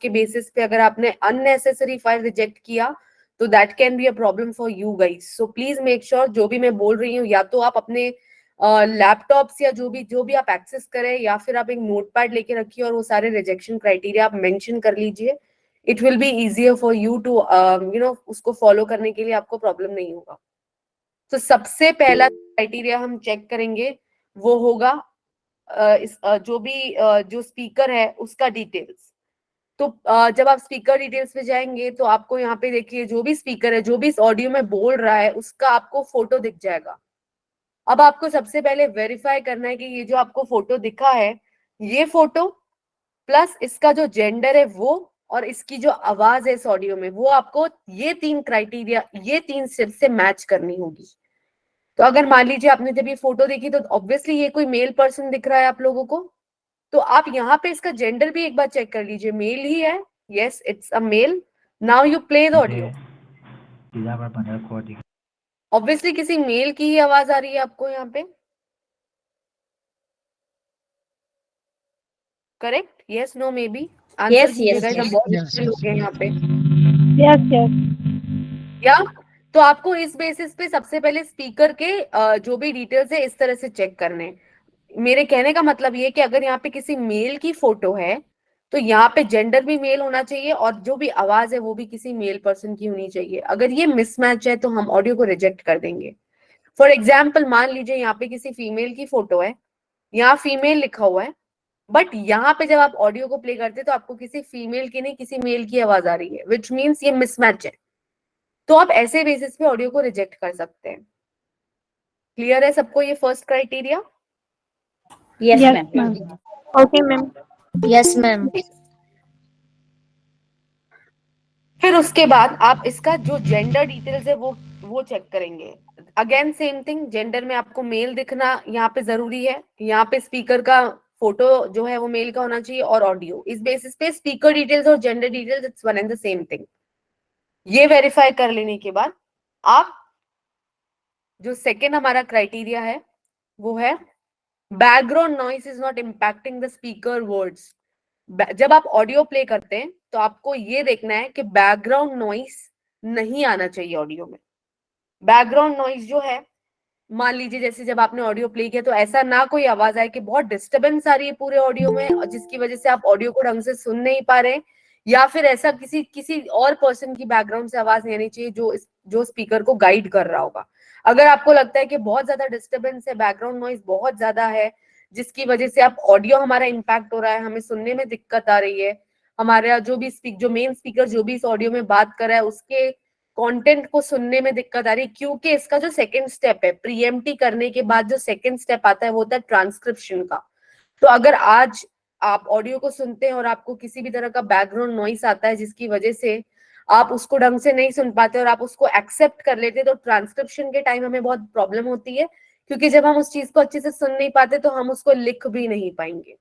के बेसिस पे अगर आपने अननेसेसरी फाइल रिजेक्ट किया तो that can be a problem for you guys. So please make sure जो भी मैं बोल रही हूँ या तो आप अपने लैपटॉप्स या जो भी आप एक्सेस करें या फिर आप एक नोटपैड लेके रखिए और वो सारे रिजेक्शन क्राइटेरिया आप मेंशन कर लीजिए. It will be easier for you to उसको फॉलो करने के लिए आपको प्रॉब्लम नहीं होगा. तो सबसे पहला क्राइटेरिया हम चेक करेंगे वो होगा जो स्पीकर है उसका डिटेल्स. तो जब आप स्पीकर डिटेल्स पे जाएंगे तो आपको यहाँ पे देखिए जो भी स्पीकर है जो भी इस ऑडियो में बोल रहा है उसका आपको फोटो दिख जाएगा. अब आपको सबसे पहले वेरीफाई करना है कि ये जो आपको फोटो दिखा है ये फोटो प्लस इसका जो जेंडर है वो और इसकी जो आवाज है इस ऑडियो में वो आपको ये तीन स्टेप से मैच करनी होगी. तो अगर मान लीजिए आपने जब ये फोटो देखी तो ऑब्वियसली ये कोई मेल पर्सन दिख रहा है आप लोगों को. तो आप यहाँ पे इसका जेंडर भी एक बार चेक कर लीजिए. मेल ही है. Yes it's a male. Now you play the audio. Obviously किसी मेल की ही आवाज आ रही है आपको यहाँ पे. Correct. Yes no maybe answer कीजिएगा. बहुत लोग हैं यहाँ पे. या तो आपको इस बेसिस पे सबसे पहले स्पीकर के जो भी डिटेल्स है इस तरह से चेक करने. मेरे कहने का मतलब ये कि अगर यहाँ पे किसी मेल की फोटो है तो यहाँ पे जेंडर भी मेल होना चाहिए और जो भी आवाज है वो भी किसी मेल पर्सन की होनी चाहिए. अगर ये मिसमैच है तो हम ऑडियो को रिजेक्ट कर देंगे. फॉर एग्जाम्पल मान लीजिए यहाँ पे किसी फीमेल की फोटो है. यहाँ फीमेल लिखा हुआ है बट यहाँ पे जब आप ऑडियो को प्ले करते तो आपको किसी फीमेल की नहीं किसी मेल की आवाज आ रही है विच मीन्स ये मिसमैच है. तो आप ऐसे बेसिस पे ऑडियो को रिजेक्ट कर सकते हैं. क्लियर है सबको ये first criteria? Yes ma'am. Okay ma'am. Yes ma'am. फिर उसके बाद आप इसका जो जेंडर डिटेल्स है वो चेक करेंगे. Again same thing. जेंडर में आपको मेल दिखना यहाँ पे जरूरी है. यहाँ पे स्पीकर का फोटो जो है वो मेल का होना चाहिए और ऑडियो. इस बेसिस पे स्पीकर डिटेल्स और gender details it's one and the same thing. ये वेरीफाई कर लेने के बाद आप जो सेकेंड हमारा क्राइटेरिया है वो है background noise is not impacting the speaker words. जब आप ऑडियो प्ले करते हैं तो आपको ये देखना है कि बैकग्राउंड नॉइस नहीं आना चाहिए ऑडियो में. बैकग्राउंड नॉइस जो है मान लीजिए जैसे जब आपने ऑडियो प्ले किया तो ऐसा ना कोई आवाज आए कि बहुत डिस्टर्बेंस आ रही है पूरे ऑडियो में और जिसकी वजह से आप ऑडियो को ढंग से सुन नहीं पा रहे. या फिर ऐसा किसी और पर्सन की बैकग्राउंड से आवाज नहीं आनी चाहिए जो स्पीकर को गाइड कर रहा होगा. अगर आपको लगता है कि बहुत ज्यादा डिस्टर्बेंस है बैकग्राउंड नॉइस बहुत ज्यादा है जिसकी वजह से आप ऑडियो हमारा इम्पैक्ट हो रहा है हमें सुनने में दिक्कत आ रही है हमारा जो मेन स्पीकर जो भी इस ऑडियो में बात कर रहा है उसके कंटेंट को सुनने में दिक्कत आ रही है क्योंकि इसका जो सेकंड स्टेप है प्रीएम्प्टी करने के बाद जो सेकंड स्टेप आता है वो होता है ट्रांसक्रिप्शन का. तो अगर आज आप ऑडियो को सुनते हैं और आपको किसी भी तरह का बैकग्राउंड नॉइस आता है जिसकी वजह से आप उसको ढंग से नहीं सुन पाते और आप उसको एक्सेप्ट कर लेते तो ट्रांसक्रिप्शन के टाइम हमें बहुत प्रॉब्लम होती है क्योंकि जब हम उस चीज को अच्छे से सुन नहीं पाते तो हम उसको लिख भी नहीं पाएंगे.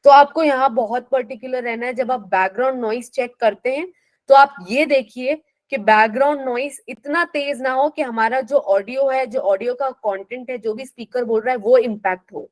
तो आपको यहाँ बहुत पर्टिकुलर रहना है. जब आप बैकग्राउंड नॉइस चेक करते हैं तो आप ये देखिए कि बैकग्राउंड नॉइस इतना तेज ना हो कि हमारा जो ऑडियो है जो ऑडियो का कंटेंट है जो भी स्पीकर बोल रहा है वो इम्पैक्ट हो.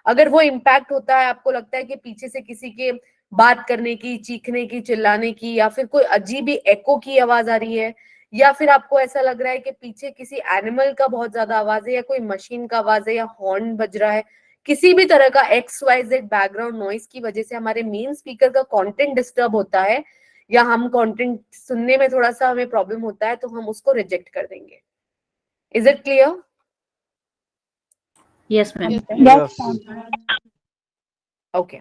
अगर वो इम्पैक्ट होता है आपको लगता है कि पीछे से किसी के बात करने की चीखने की चिल्लाने की या फिर कोई अजीब ही एको की आवाज आ रही है या फिर आपको ऐसा लग रहा है कि पीछे किसी एनिमल का बहुत ज्यादा आवाज है या कोई मशीन का आवाज है या हॉर्न बज रहा है किसी भी तरह का XYZ बैकग्राउंड नॉइस की वजह से हमारे मेन स्पीकर का कंटेंट डिस्टर्ब होता है या हम कंटेंट सुनने में थोड़ा सा हमें प्रॉब्लम होता है तो हम उसको रिजेक्ट कर देंगे. Is it clear? Yes ma'am. Okay.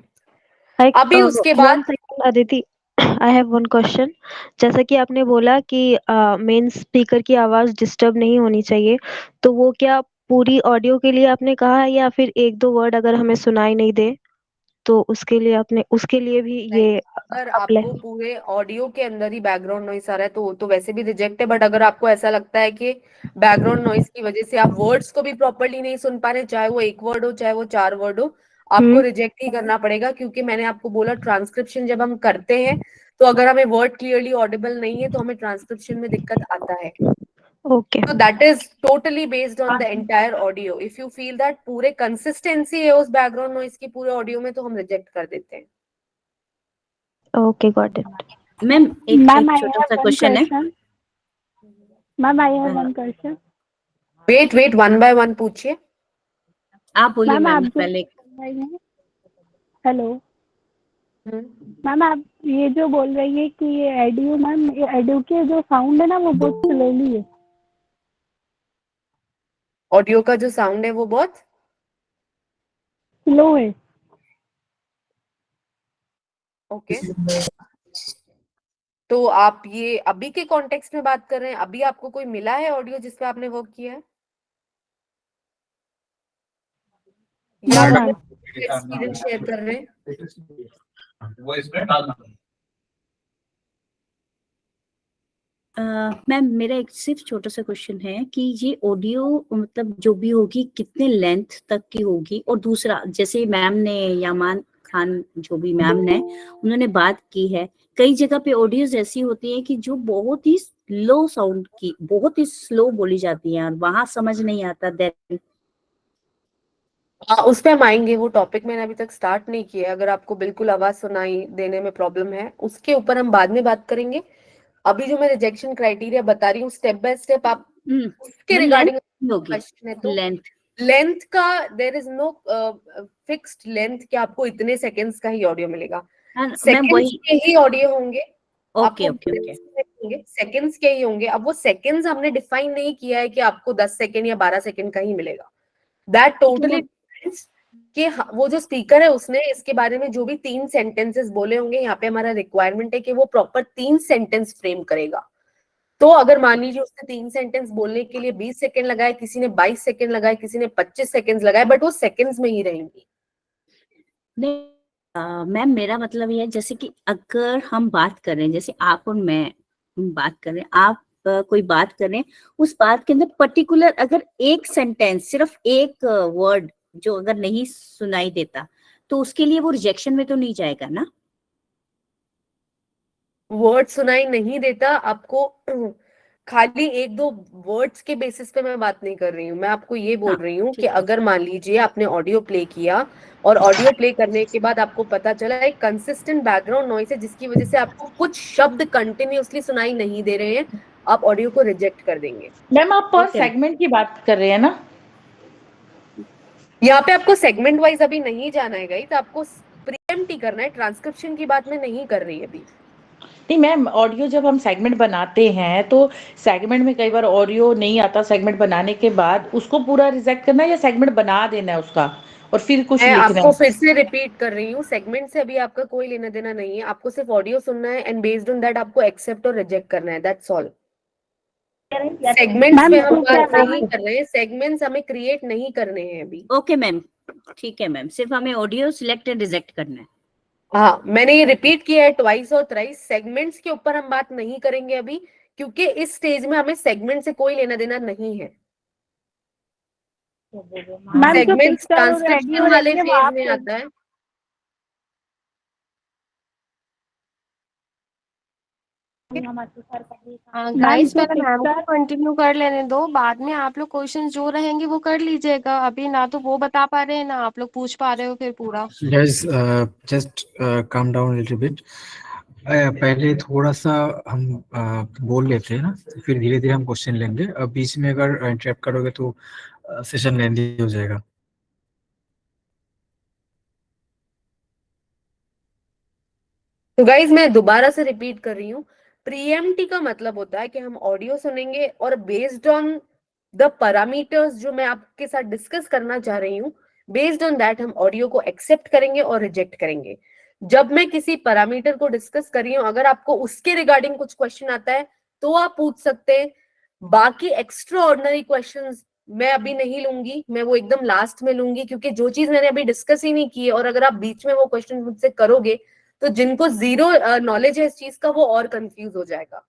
अभी उसके बाद Aditi, I have one question. जैसा कि आपने बोला कि मेन स्पीकर की आवाज डिस्टर्ब नहीं होनी चाहिए, तो वो क्या पूरी ऑडियो के लिए आपने कहा है या फिर एक दो वर्ड अगर हमें सुनाई नहीं दे तो उसके लिए भी ये अगर आपको पूरे ऑडियो के अंदर ही बैकग्राउंड नॉइस आ रहा है तो वैसे भी रिजेक्ट है. बट अगर आपको ऐसा लगता है कि बैकग्राउंड नॉइस की वजह से आप वर्ड्स को भी प्रॉपर्ली नहीं सुन पा रहे चाहे वो एक वर्ड हो चाहे वो 4 वर्ड हो आपको रिजेक्ट ही करना पड़ेगा क्योंकि मैंने आपको बोला ट्रांसक्रिप्शन जब हम करते हैं तो अगर हमें वर्ड क्लियरली ऑडिबल नहीं है तो हमें ट्रांसक्रिप्शन में दिक्कत आता है. Okay. So that is totally based on the entire audio. If you feel that पूरे consistency है उस बैकग्राउंड नॉइस की पूरे ऑडियो में तो हम रिजेक्ट कर देते हैं. Okay, got it. मैम एक Ma'am, I छोटा have सा one क्वेश्चन है। question. Ma'am, I have one question. Wait one by one पूछिए। आप बोलिए मैम, आप मैम जो पहले। बोल रही हैं, हेलो हम्म। मैम, आप ये जो बोल रही है कि ये एडू, मैम ये एडू के जो साउंड है ना वो बहुत स्लोली है। ऑडियो का जो साउंड है वो बहुत स्लो है। ओके। तो आप ये अभी के कॉन्टेक्स्ट में बात कर रहे हैं? अभी आपको कोई मिला है ऑडियो जिस पे आपने वर्क किया है, या नो आप मैम। अपने एक्सपीरियंस शेयर कर रहे हैं? मैम मेरा एक सिर्फ छोटा सा क्वेश्चन है कि ये ऑडियो मतलब जो भी होगी कितने लेंथ तक की होगी, और दूसरा जैसे मैम ने यामान खान जो भी मैम ने उन्होंने बात की है, कई जगह पे ऑडियोज ऐसी होती है कि जो बहुत ही लो साउंड की बहुत ही स्लो बोली जाती है और वहां समझ नहीं आता। देन उस पे हम आएंगे, वो टॉपिक मैंने अभी तक स्टार्ट नहीं किया है। अगर आपको बिल्कुल आवाज सुनाई देने में प्रॉब्लम है उसके ऊपर हम बाद में बात करेंगे। अभी जो मैं रिजेक्शन क्राइटेरिया बता रही हूँ स्टेप बाय स्टेप, आप उसके लेंथ रिगार्डिंग होगी। क्वेश्चन है तो लेंथ लेंथ का there is no fixed length कि आपको इतने सेकंड्स का ही ऑडियो मिलेगा। मैम सेकंड्स वही। के ही ऑडियो होंगे, ओके आपको ओके ओके। होंगे सेकंड्स के ही होंगे। अब वो सेकंड्स हमने डिफाइन नहीं किया है कि आपको 10 सेकंड या 12 सेकंड का ही मिलेगा। दैट टोटली डिपेंड्स कि वो जो स्पीकर है उसने इसके बारे में जो भी 3 सेंटेंसेस बोले होंगे, यहाँ पे हमारा रिक्वायरमेंट है कि वो प्रॉपर 3 सेंटेंस फ्रेम करेगा। तो अगर मान लीजिए उसने 3 सेंटेंस बोलने के लिए 20 सेकंड लगाए, किसी ने 22 सेकंड लगाए, किसी ने 25 सेकंड्स लगाए, बट वो सेकंड्स में ही रहेंगी। मैम मेरा मतलब ये है जैसे कि अगर हम बात कर रहे हैं, जैसे आप और मैं बात कर रहे हैं, आप कोई बात कर रहे हैं, उस बात के अंदर पर्टिकुलर अगर एक सेंटेंस सिर्फ एक वर्ड जो अगर नहीं सुनाई देता तो उसके लिए वो रिजेक्शन में तो नहीं जाएगा ना? वर्ड सुनाई नहीं देता आपको, खाली एक दो वर्ड्स के बेसिस पे मैं बात नहीं कर रही हूँ। मैं आपको ये बोल हाँ रही हूँ कि ठीक है। अगर मान लीजिए आपने ऑडियो प्ले किया और ऑडियो प्ले करने के बाद आपको पता चला एक कंसिस्टेंट बैकग्राउंड नॉइस है जिसकी वजह से आपको कुछ शब्द कंटिन्यूअसली सुनाई नहीं दे रहे हैं, आप ऑडियो को रिजेक्ट कर देंगे। मैम आप पर ओके। सेगमेंट की बात कर रहे हैं ना? यहाँ पे आपको सेगमेंट वाइज अभी नहीं जाना है गाइस, आपको प्रीएम्प्ट ही करना है, ट्रांसक्रिप्शन की बात मैं नहीं कर रही अभी। नहीं मैम, ऑडियो जब हम सेगमेंट बनाते हैं तो सेगमेंट में कई बार ऑडियो नहीं आता, सेगमेंट बनाने के बाद उसको पूरा रिजेक्ट करना है या सेगमेंट बना देना है उसका और फिर कुछ मैं लिखना आपको है? फिर से रिपीट कर रही हूँ, सेगमेंट से अभी आपका कोई लेना देना नहीं है, आपको सिर्फ ऑडियो सुनना है एंड बेस्ड ऑन दैट आपको एक्सेप्ट और रिजेक्ट करना है, दैट्स ऑल। सेगमेंट्स मैम पे हम तो क्या बात नहीं कर रहे हैं, सेगमेंट्स हमें क्रिएट नहीं करने हैं अभी। ओके मैम ठीक है मैम, सिर्फ हमें ऑडियो सिलेक्ट एंड रिजेक्ट करना है। हाँ, मैंने ये रिपीट किया है ट्वाइस और थ्राइस, सेगमेंट्स के ऊपर हम बात नहीं करेंगे अभी, क्योंकि इस स्टेज में हमें सेगमेंट से कोई लेना देना नहीं है। मैम जो सेगमेंट्स पिक्चर और ट्रांसक्रिप्शन ऑडियो वाले रहेंगे वो फेज आप में आता है। मैम गाइस जो पहले मैम को पिक्चर कंटिन्यू कर लेने दो, बाद में आप लोग क्वेश्चंस जो रहेंगे वो कर लीजिएगा। अभी ना तो वो बता पा रहे हैं ना आप लोग पूछ पा रहे हो फिर पूरा। Guys, just calm down a little bit. पहले थोड़ा सा हम बोल लेते हैं ना, फिर धीरे धीरे हम क्वेश्चन लेंगे। अब बीच में अगर इंटरप्ट करोगे तो सेशन लेंदी हो जाएगा। तो गाइज मैं दोबारा से रिपीट कर रही हूँ, प्रीएम्प्टी का मतलब होता है कि हम ऑडियो सुनेंगे और बेस्ड ऑन द पैरामीटर्स जो मैं आपके साथ डिस्कस करना चाह रही हूँ, बेस्ड ऑन दैट हम ऑडियो को एक्सेप्ट करेंगे और रिजेक्ट करेंगे। जब मैं किसी पैरामीटर को डिस्कस कर रही हूँ, अगर आपको उसके रिगार्डिंग कुछ क्वेश्चन आता है तो आप पूछ सकते हैं। बाकी एक्स्ट्रा ऑर्डिनरी क्वेश्चन मैं अभी नहीं लूंगी, मैं वो एकदम लास्ट में लूंगी, क्योंकि जो चीज मैंने अभी डिस्कस ही नहीं की है और अगर आप बीच में वो क्वेश्चन मुझसे करोगे तो जिनको जीरो नॉलेज है इस चीज का वो और कंफ्यूज हो जाएगा।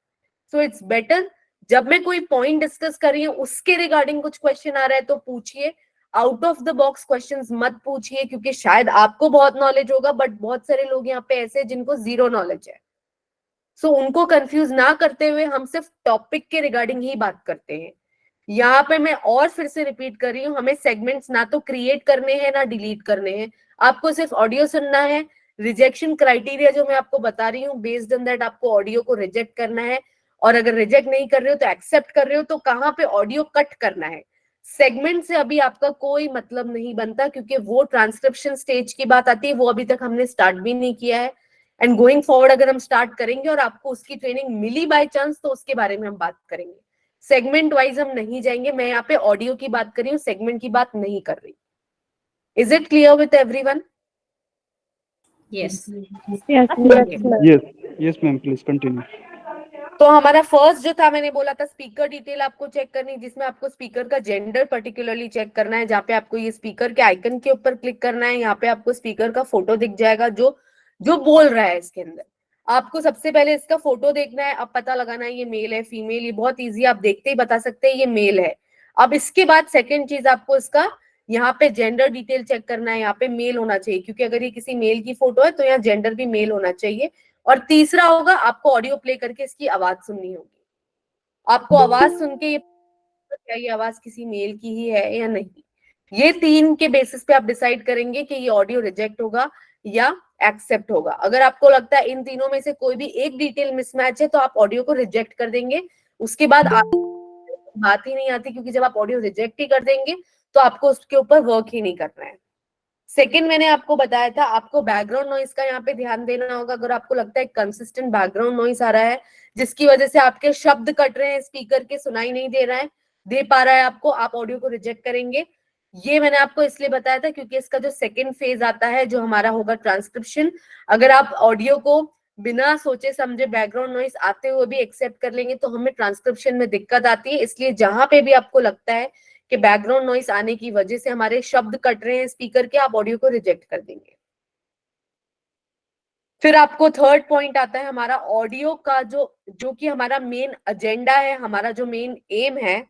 सो इट्स बेटर जब मैं कोई पॉइंट डिस्कस कर रही हूँ उसके रिगार्डिंग कुछ क्वेश्चन आ रहा है तो पूछिए, out of the box questions मत पूछिए, क्योंकि शायद आपको बहुत नॉलेज होगा बट बहुत सारे लोग यहाँ पे ऐसे हैं जिनको जीरो नॉलेज है। सो उनको कंफ्यूज ना करते हुए हम सिर्फ टॉपिक के रिगार्डिंग ही बात करते हैं। यहाँ पे मैं और फिर से रिपीट कर रही हूँ, हमें सेगमेंट्स ना तो क्रिएट करने हैं ना डिलीट करने हैं, आपको सिर्फ ऑडियो सुनना है, रिजेक्शन क्राइटेरिया जो मैं आपको बता रही हूँ, बेस्ड ऑन दैट आपको ऑडियो को रिजेक्ट करना है, और अगर रिजेक्ट नहीं कर रहे हो तो एक्सेप्ट कर रहे हो तो कहाँ पे ऑडियो कट करना है। सेगमेंट से अभी आपका कोई मतलब नहीं बनता, क्योंकि वो ट्रांसक्रिप्शन स्टेज की बात आती है, वो अभी तक हमने स्टार्ट भी नहीं किया है। एंड गोइंग फॉरवर्ड अगर हम स्टार्ट करेंगे और आपको उसकी ट्रेनिंग मिली बाय चांस, तो उसके बारे में हम बात करेंगे। सेगमेंट वाइज हम नहीं जाएंगे, मैं यहाँ पे ऑडियो की बात कर रही हूँ, सेगमेंट की बात नहीं कर रही। Is it clear with everyone? Yes. Yes, ma'am. Please continue. तो हमारा फर्स्ट जो था, मैंने बोला था स्पीकर डिटेल आपको चेक करनी, जिसमें आपको स्पीकर का जेंडर पर्टिकुलरली चेक करना है, जहाँ पे आपको ये स्पीकर के आइकन के ऊपर क्लिक करना है। यहाँ पे आपको स्पीकर का फोटो दिख जाएगा जो जो बोल रहा है। इसके अंदर आपको सबसे पहले इसका फोटो देखना है, अब पता लगाना है ये मेल है फीमेल, ये बहुत ईजी, आप देखते ही बता सकते हैं ये मेल है। अब इसके बाद सेकेंड चीज आपको इसका यहाँ पे जेंडर डिटेल चेक करना है, यहाँ पे मेल होना चाहिए, क्योंकि अगर ये किसी मेल की फोटो है तो यहाँ जेंडर भी मेल होना चाहिए। और तीसरा होगा, आपको ऑडियो प्ले करके इसकी आवाज सुननी होगी। आपको आवाज सुन के क्या ये आवाज किसी मेल की ही है या नहीं, ये तीन के बेसिस पे आप डिसाइड करेंगे कि ये ऑडियो रिजेक्ट होगा या एक्सेप्ट होगा। अगर आपको लगता है इन तीनों में से कोई भी एक डिटेल मिसमैच है तो आप ऑडियो को रिजेक्ट कर देंगे। उसके बाद बात ही नहीं आती, क्योंकि जब आप ऑडियो रिजेक्ट ही कर देंगे तो आपको उसके ऊपर वर्क ही नहीं करना है। सेकंड मैंने आपको बताया था, आपको बैकग्राउंड नॉइस का यहाँ पे ध्यान देना होगा। अगर आपको लगता है कंसिस्टेंट बैकग्राउंड नॉइस आ रहा है जिसकी वजह से आपके शब्द कट रहे हैं, स्पीकर के सुनाई नहीं दे पा रहा है आपको, आप ऑडियो को रिजेक्ट करेंगे। ये मैंने आपको इसलिए बताया था क्योंकि इसका जो सेकंड फेज आता है जो हमारा होगा ट्रांसक्रिप्शन, अगर आप ऑडियो को बिना सोचे समझे बैकग्राउंड नॉइस आते हुए भी एक्सेप्ट कर लेंगे तो हमें ट्रांसक्रिप्शन में दिक्कत आती है। इसलिए जहां पे भी आपको लगता है कि बैकग्राउंड नॉइस आने की वजह से हमारे शब्द कट रहे हैं स्पीकर के, आप ऑडियो को रिजेक्ट कर देंगे। फिर आपको थर्ड पॉइंट आता है हमारा ऑडियो का, जो कि हमारा मेन एजेंडा है, हमारा जो मेन एम है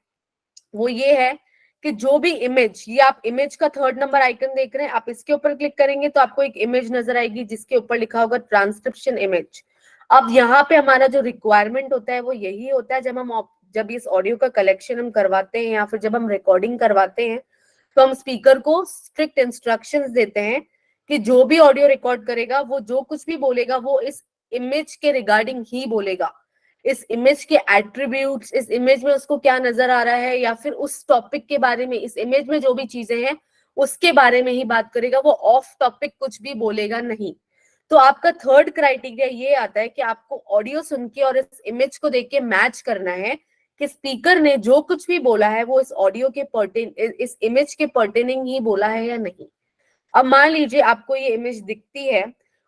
वो ये है कि जो भी इमेज, ये आप इमेज का थर्ड नंबर आइकन देख रहे हैं, आप इसके ऊपर क्लिक करेंगे तो आपको एक इमेज नजर आएगी जिसके ऊपर लिखा होगा ट्रांसक्रिप्शन इमेज। अब यहाँ पे हमारा जो रिक्वायरमेंट होता है वो यही होता है, जब इस ऑडियो का कलेक्शन हम करवाते हैं या फिर जब हम रिकॉर्डिंग करवाते हैं तो हम स्पीकर को स्ट्रिक्ट इंस्ट्रक्शंस देते हैं कि जो भी ऑडियो रिकॉर्ड करेगा वो जो कुछ भी बोलेगा वो इस इमेज के रिगार्डिंग ही बोलेगा। इस इमेज के एट्रीब्यूट्स, इस इमेज में उसको क्या नजर आ रहा है या फिर उस टॉपिक के बारे में, इस इमेज में जो भी चीजें हैं उसके बारे में ही बात करेगा, वो ऑफ टॉपिक कुछ भी बोलेगा नहीं। तो आपका थर्ड क्राइटेरिया ये आता है कि आपको ऑडियो सुन के और इस इमेज को देख के मैच करना है कि स्पीकर ने जो कुछ भी बोला है वो इस ऑडियो के इस इमेज के पर्टेनिंग ही बोला है या नहीं। अब मान लीजिए आपको ये इमेज दिखती है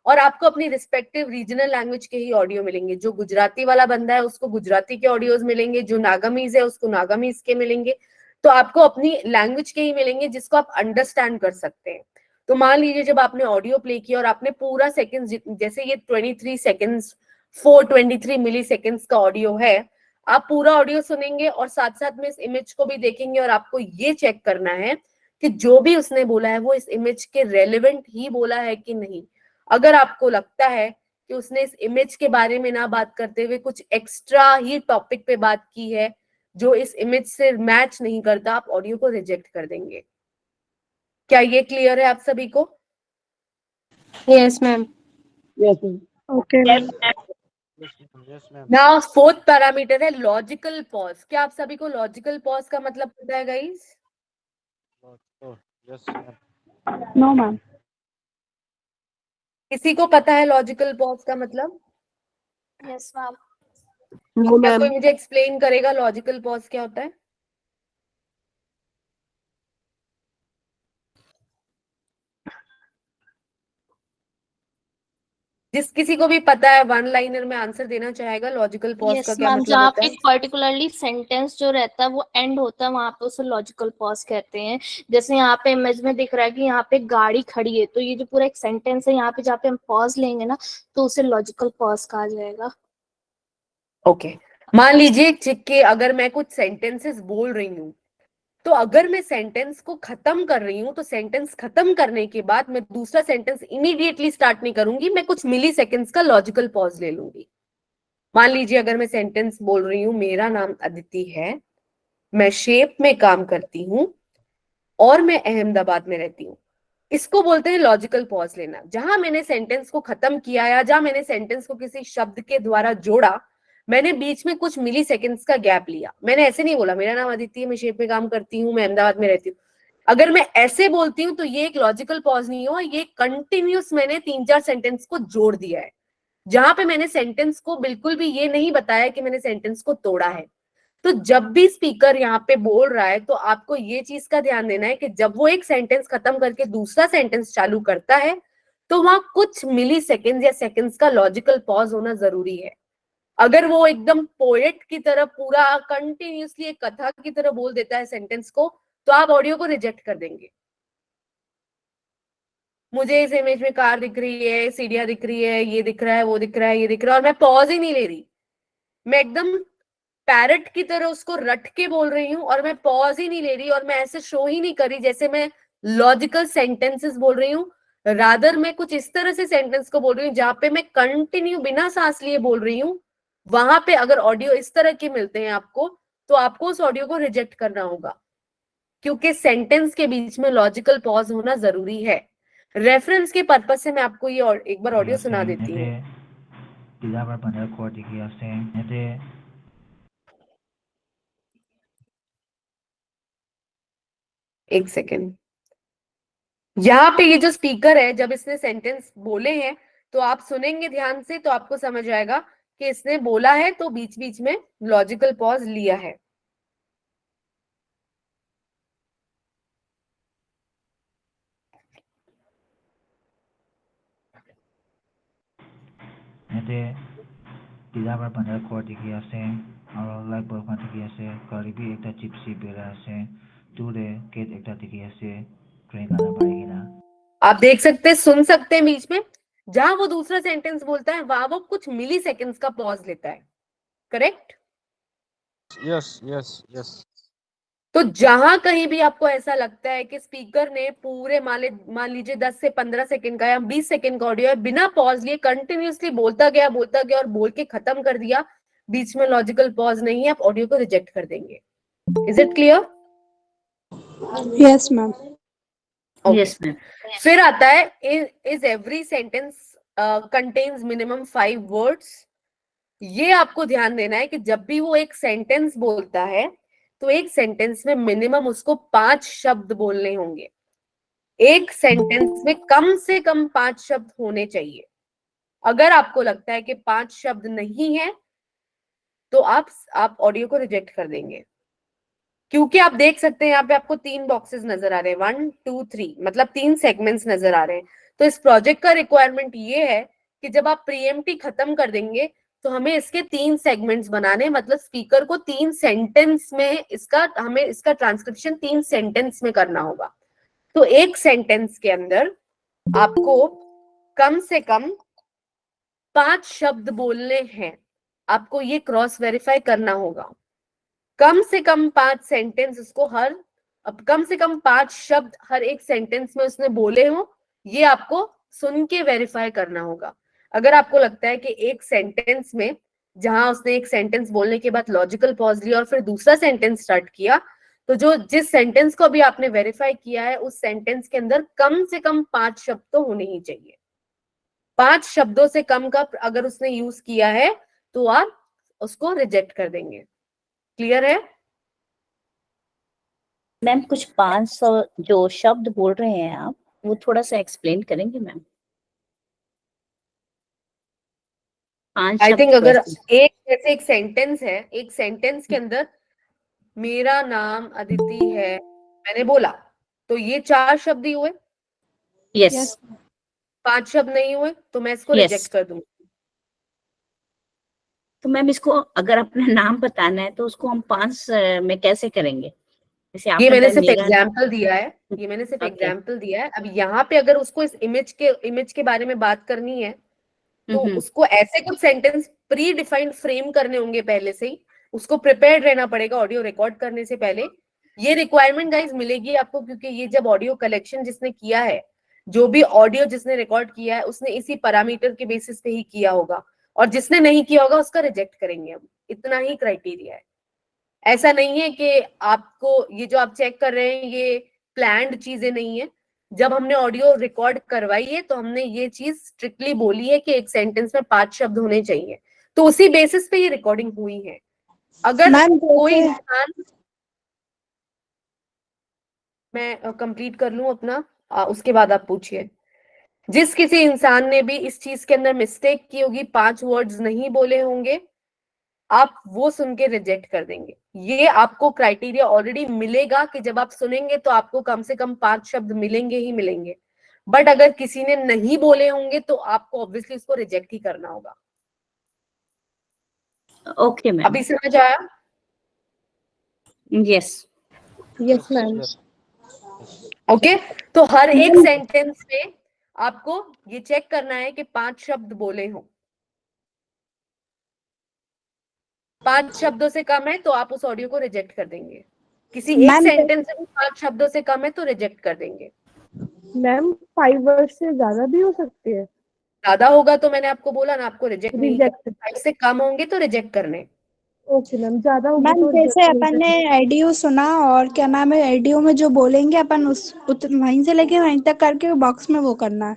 और आपको अपनी रिस्पेक्टिव रीजनल लैंग्वेज के ही ऑडियो मिलेंगे। जो गुजराती वाला बंदा है उसको गुजराती के ऑडियोज मिलेंगे, जो नागामीज है उसको नागामीज के मिलेंगे। तो आपको अपनी लैंग्वेज के ही मिलेंगे जिसको आप अंडरस्टैंड कर सकते हैं। तो मान लीजिए जब आपने ऑडियो प्ले किया और आपने पूरा सेकंड, जैसे ये 23 सेकंड्स 423 मिली सेकंड्स का ऑडियो है, आप पूरा ऑडियो सुनेंगे और साथ साथ में इस इमेज को भी देखेंगे और आपको ये चेक करना है कि जो भी उसने बोला है वो इस इमेज के रेलेवेंट ही बोला है कि नहीं। अगर आपको लगता है कि उसने इस इमेज के बारे में ना बात करते हुए कुछ एक्स्ट्रा ही टॉपिक पे बात की है जो इस इमेज से मैच नहीं करता, आप ऑडियो को रिजेक्ट कर देंगे। क्या ये क्लियर है आप सभी को? Yes ma'am. Okay ma'am. Now fourth parameter है लॉजिकल पॉज। क्या आप सभी को लॉजिकल पॉज का मतलब पता है गाइस? No ma'am. किसी को पता है लॉजिकल पॉज का मतलब? Yes ma'am. क्या कोई मुझे एक्सप्लेन करेगा लॉजिकल पॉज क्या होता है? जिस किसी को भी पता है वन लाइनर में आंसर देना चाहेगा लॉजिकल पॉज का यस क्या मैम, मतलब जहाँ होता पे है? पर्टिकुलरली सेंटेंस जो रहता है वो एंड होता है वहां पे उसे लॉजिकल पॉज कहते हैं। जैसे यहाँ पे इमेज में दिख रहा है कि यहाँ पे गाड़ी खड़ी है, तो ये जो पूरा एक सेंटेंस है यहाँ पे जहाँ पे हम पॉज लेंगे ना तो उसे लॉजिकल पॉज कहा जाएगा। ओके मान लीजिए कि अगर मैं कुछ सेंटेंसेस बोल रही हूँ तो अगर मैं सेंटेंस को खत्म कर रही हूँ तो सेंटेंस खत्म करने के बाद मैं दूसरा सेंटेंस इमीडिएटली स्टार्ट नहीं करूंगी, मैं कुछ मिली सेकेंड्स का लॉजिकल पॉज ले लूंगी। मान लीजिए अगर मैं सेंटेंस बोल रही हूँ मेरा नाम अदिति है, मैं शेप में काम करती हूँ और मैं अहमदाबाद में रहती हूँ, इसको बोलते हैं लॉजिकल पॉज लेना। जहां मैंने सेंटेंस को खत्म किया या जहां मैंने सेंटेंस को किसी शब्द के द्वारा जोड़ा, मैंने बीच में कुछ मिली सेकेंड्स का गैप लिया। मैंने ऐसे नहीं बोला मेरा नाम अदिति है, मैं शेप में काम करती हूँ, मैं अहमदाबाद में रहती हूँ। अगर मैं ऐसे बोलती हूँ तो ये एक लॉजिकल पॉज नहीं हुआ, ये कंटिन्यूस मैंने 3-4 सेंटेंस को जोड़ दिया है, जहां पे मैंने सेंटेंस को बिल्कुल भी ये नहीं बताया कि मैंने सेंटेंस को तोड़ा है। तो जब भी स्पीकर यहाँ पे बोल रहा है तो आपको ये चीज का ध्यान देना है कि जब वो एक सेंटेंस खत्म करके दूसरा सेंटेंस चालू करता है तो वहां कुछ मिली सेकेंड या सेकेंड्स का लॉजिकल पॉज होना जरूरी है। अगर वो एकदम पोएट की तरह पूरा कंटिन्यूसली एक कथा की तरह बोल देता है सेंटेंस को, तो आप ऑडियो को रिजेक्ट कर देंगे। मुझे इस इमेज में कार दिख रही है, सीढ़ियां दिख रही है, ये दिख रहा है, वो दिख रहा है, ये दिख रहा है, और मैं पॉज ही नहीं ले रही, मैं एकदम पैरट की तरह उसको रट के बोल रही हूँ और मैं पॉज ही नहीं ले रही और मैं ऐसे शो ही नहीं कर रही जैसे मैं लॉजिकल सेंटेंसेस बोल रही हूँ। रादर मैं कुछ इस तरह से सेंटेंस को बोल रही हूँ जहां पे मैं कंटिन्यू बिना सांस लिए बोल रही हूँ। वहां पे अगर ऑडियो इस तरह के मिलते हैं आपको, तो आपको उस ऑडियो को रिजेक्ट करना होगा, क्योंकि सेंटेंस के बीच में लॉजिकल पॉज होना जरूरी है। रेफरेंस के पर्पज से मैं आपको ये एक बार ऑडियो सुना देती हूँ। एक सेकेंड। यहाँ पे ये जो स्पीकर है, जब इसने सेंटेंस बोले हैं तो आप सुनेंगे ध्यान से तो आपको समझ आएगा कि इसने बोला है तो बीच बीच में लॉजिकल पॉज लिया है। Tidak berpandang kuat dikhi ase, aru light bulb khan dikhi ase, gari bi ekta gypsy bera ase, ture cat ekta dikhi ase, train kana bahigina. आप देख सकते हैं, सुन सकते हैं, बीच में जहां वो दूसरा सेंटेंस बोलता है वहां वो कुछ मिली सेकेंड्स का पॉज लेता है। करेक्ट? Yes yes yes. तो जहां कहीं भी आपको ऐसा लगता है कि स्पीकर ने पूरे मान लीजिए 10 से 15 सेकंड का या 20 सेकंड का ऑडियो है, बिना पॉज लिए कंटिन्यूअसली बोलता गया और बोल के खत्म कर दिया, बीच में लॉजिकल पॉज नहीं है, आप ऑडियो को रिजेक्ट कर देंगे। Is it clear? Yes ma'am. Yes ma'am. फिर आता है is every sentence contains minimum 5 words. ये आपको ध्यान देना है कि जब भी वो एक सेंटेंस बोलता है तो एक सेंटेंस में मिनिमम उसको 5 शब्द बोलने होंगे। एक सेंटेंस में कम से कम 5 शब्द होने चाहिए। अगर आपको लगता है कि 5 शब्द नहीं है तो आप ऑडियो को रिजेक्ट कर देंगे, क्योंकि आप देख सकते हैं यहाँ पे आपको 3 बॉक्सेस नजर आ रहे हैं, 1 2 3, मतलब 3 सेगमेंट्स नजर आ रहे हैं। तो इस प्रोजेक्ट का रिक्वायरमेंट ये है कि जब आप प्रीएम्प्टी खत्म कर देंगे तो हमें इसके 3 सेगमेंट्स बनाने, मतलब स्पीकर को 3 सेंटेंस में हमें इसका ट्रांसक्रिप्शन 3 सेंटेंस में करना होगा। तो एक सेंटेंस के अंदर आपको कम से कम 5 शब्द बोलने हैं, आपको ये क्रॉस वेरीफाई करना होगा। कम से कम 5 सेंटेंस उसको अब कम से कम 5 शब्द हर एक सेंटेंस में उसने बोले हो, ये आपको सुन के वेरीफाई करना होगा। अगर आपको लगता है कि एक सेंटेंस में जहां उसने एक सेंटेंस बोलने के बाद लॉजिकल पॉज लिया और फिर दूसरा सेंटेंस स्टार्ट किया, तो जिस सेंटेंस को अभी आपने वेरीफाई किया है उस सेंटेंस के अंदर कम से कम 5 शब्द तो होने ही चाहिए। 5 शब्दों से कम का अगर उसने यूज किया है तो आप उसको रिजेक्ट कर देंगे। क्लियर है? मैम कुछ 500 जो शब्द बोल रहे हैं आप, वो थोड़ा सा एक्सप्लेन करेंगे मैम? आई थिंक अगर एक जैसे एक सेंटेंस है, एक सेंटेंस के अंदर मेरा नाम अदिति है मैंने बोला, तो ये 4 शब्द ही हुए। यस। 5 शब्द नहीं हुए तो मैं इसको रिजेक्ट कर दूंगी। तो मैम इसको अगर अपना नाम बताना है तो उसको हम 5 में कैसे करेंगे? जैसे ये मैंने सिर्फ एग्जाम्पल दिया है, ये मैंने सिर्फ Okay. एग्जाम्पल दिया है। अब यहाँ पे अगर उसको इस इमेज के बारे में बात करनी है तो उसको ऐसे कुछ सेंटेंस प्री डिफाइंड फ्रेम करने होंगे पहले से ही, उसको प्रिपेयर्ड रहना पड़ेगा ऑडियो रिकॉर्ड करने से पहले। ये रिक्वायरमेंट गाइज मिलेगी आपको, क्योंकि ये जब ऑडियो कलेक्शन जिसने किया है, जो भी ऑडियो जिसने रिकॉर्ड किया है उसने इसी पैरामीटर के बेसिस पे ही किया होगा, और जिसने नहीं किया होगा उसका रिजेक्ट करेंगे हम। इतना ही क्राइटेरिया है। ऐसा नहीं है कि आपको ये जो आप चेक कर रहे हैं ये प्लान्ड चीजें नहीं है। जब हमने ऑडियो रिकॉर्ड करवाई है तो हमने ये चीज स्ट्रिक्टली बोली है कि एक सेंटेंस में 5 शब्द होने चाहिए, तो उसी बेसिस पे ये रिकॉर्डिंग हुई है। अगर मैम कोई जैसे इंसान, मैं कंप्लीट कर लूं अपना, उसके बाद आप पूछिए। जिस किसी इंसान ने भी इस चीज के अंदर मिस्टेक की होगी, 5 वर्ड्स नहीं बोले होंगे, आप वो सुन के रिजेक्ट कर देंगे। ये आपको क्राइटेरिया ऑलरेडी मिलेगा कि जब आप सुनेंगे तो आपको कम से कम 5 शब्द मिलेंगे ही मिलेंगे। बट अगर किसी ने नहीं बोले होंगे तो आपको ऑब्वियसली उसको रिजेक्ट ही करना होगा। Okay ma'am. अभी समझ आया? Yes. Yes ma'am. Yes. Okay. तो हर एक सेंटेंस में आपको ये चेक करना है कि 5 शब्द बोले हों। 5 शब्दों से कम है तो आप उस ऑडियो को रिजेक्ट कर देंगे। किसी एक मैम सेंटेंस में 5 शब्दों से कम है तो रिजेक्ट कर देंगे। मैम 5 वर्ड से ज्यादा भी हो सकती है? ज्यादा होगा तो मैंने आपको बोला ना, आपको रिजेक्ट नहीं रिजेक्ट। करना। 5 से कम होंगे तो रिजेक्ट करने। ओके मैम, ज्यादा होगी मैम तो जैसे रिजेक्ट नहीं अपन ने करनी। एडीओ सुना और क्या नाम है, एडीओ में जो बोलेंगे अपन वहीं से लेके वहीं तक करके बॉक्स में वो करना है।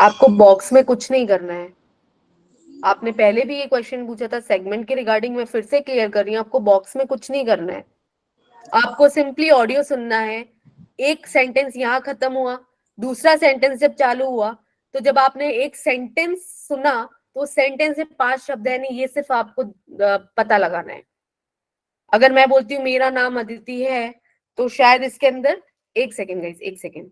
आपको बॉक्स में कुछ नहीं करना है। आपने पहले भी ये क्वेश्चन पूछा था सेगमेंट के रिगार्डिंग, मैं फिर से क्लियर कर रही हूँ, आपको बॉक्स में कुछ नहीं करना है। आपको सिंपली ऑडियो सुनना है। एक सेंटेंस यहाँ खत्म हुआ, दूसरा सेंटेंस जब चालू हुआ, तो जब आपने एक सेंटेंस सुना तो सेंटेंस में 5 शब्द है नहीं, ये सिर्फ आपको पता लगाना है। अगर मैं बोलती हूँ मेरा नाम अदिति है, तो शायद इसके अंदर, एक सेकेंड गाइस, एक second.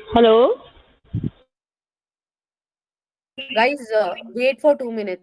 Hello. Guys wait for 2 minute.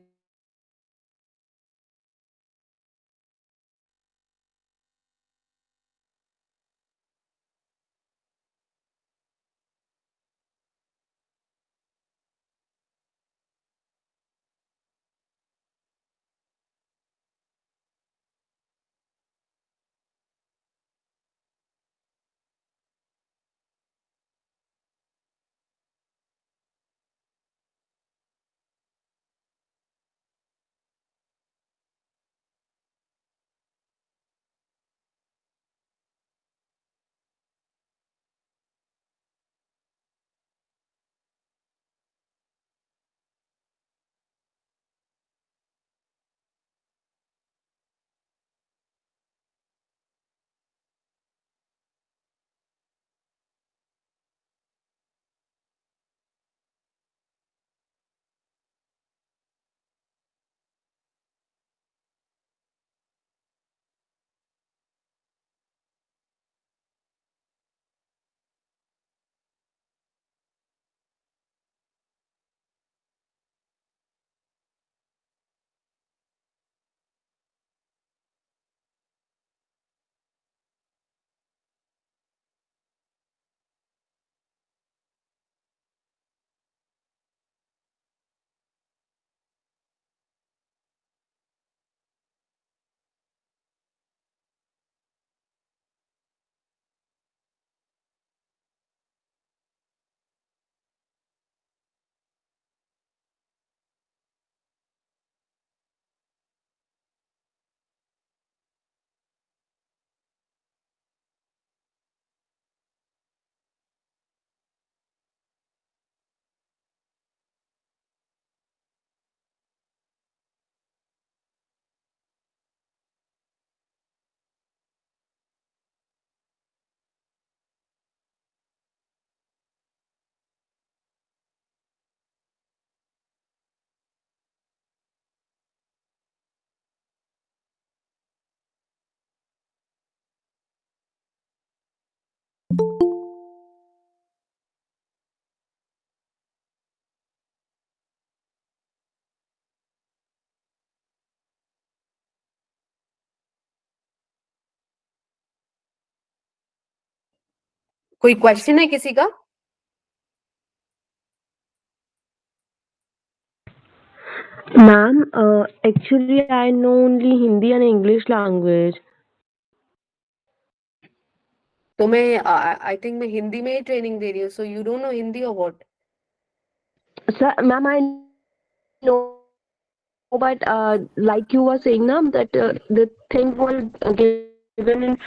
कोई क्वेश्चन है किसी का? Ma'am, actually I know only Hindi and English language. तो मैं आई थिंक मैं हिंदी में ही ट्रेनिंग दे रही हूँ, so you don't know Hindi और what? Sir, ma'am, I know, but like you were saying, na, that the thing was given in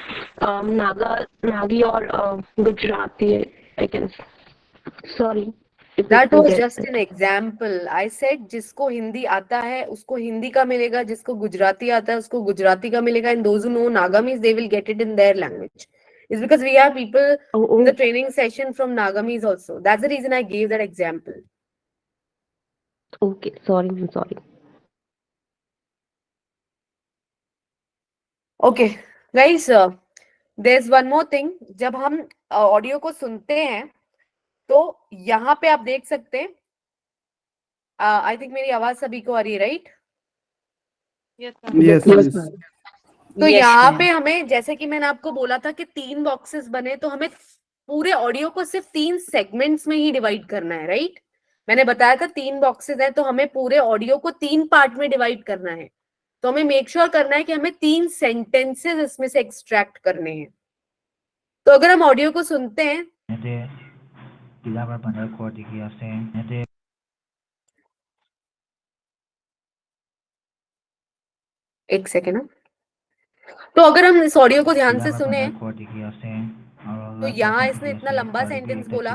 Nagi or Gujarati, I guess. Sorry. if That you was get just it. an example. I said जिसको हिंदी आता है उसको हिंदी का मिलेगा, जिसको गुजराती आता है उसको गुजराती का मिलेगा, and those who know Nagamis they will get it in their language. It's because we have people in the training session from Nagamis also. That's the reason I gave that example. Okay, sorry, I'm sorry. Okay, guys, there's one more thing. जब हम audio को सुनते हैं तो यहाँ पे आप देख सकते हैं, आई थिंक मेरी आवाज सभी को आ रही है, right? Yes, Yes, yes. ma'am. तो Yes, यहाँ ma'am. पे हमें, जैसे कि मैंने आपको बोला था कि 3 बॉक्सेस बने, तो हमें पूरे ऑडियो को सिर्फ 3 सेगमेंट्स में ही डिवाइड करना है, राइट? मैंने बताया था 3 बॉक्सेस है, तो हमें पूरे ऑडियो को 3 पार्ट में डिवाइड करना है। तो हमें मेक श्योर करना है कि हमें 3 सेंटेंसेस इसमें से एक्सट्रैक्ट करने हैं। तो अगर हम ऑडियो को सुनते हैं, एक सेकेंड, तो अगर हम इस ऑडियो को ध्यान से सुने, तो यहाँ इसने इतना लंबा सेंटेंस बोला,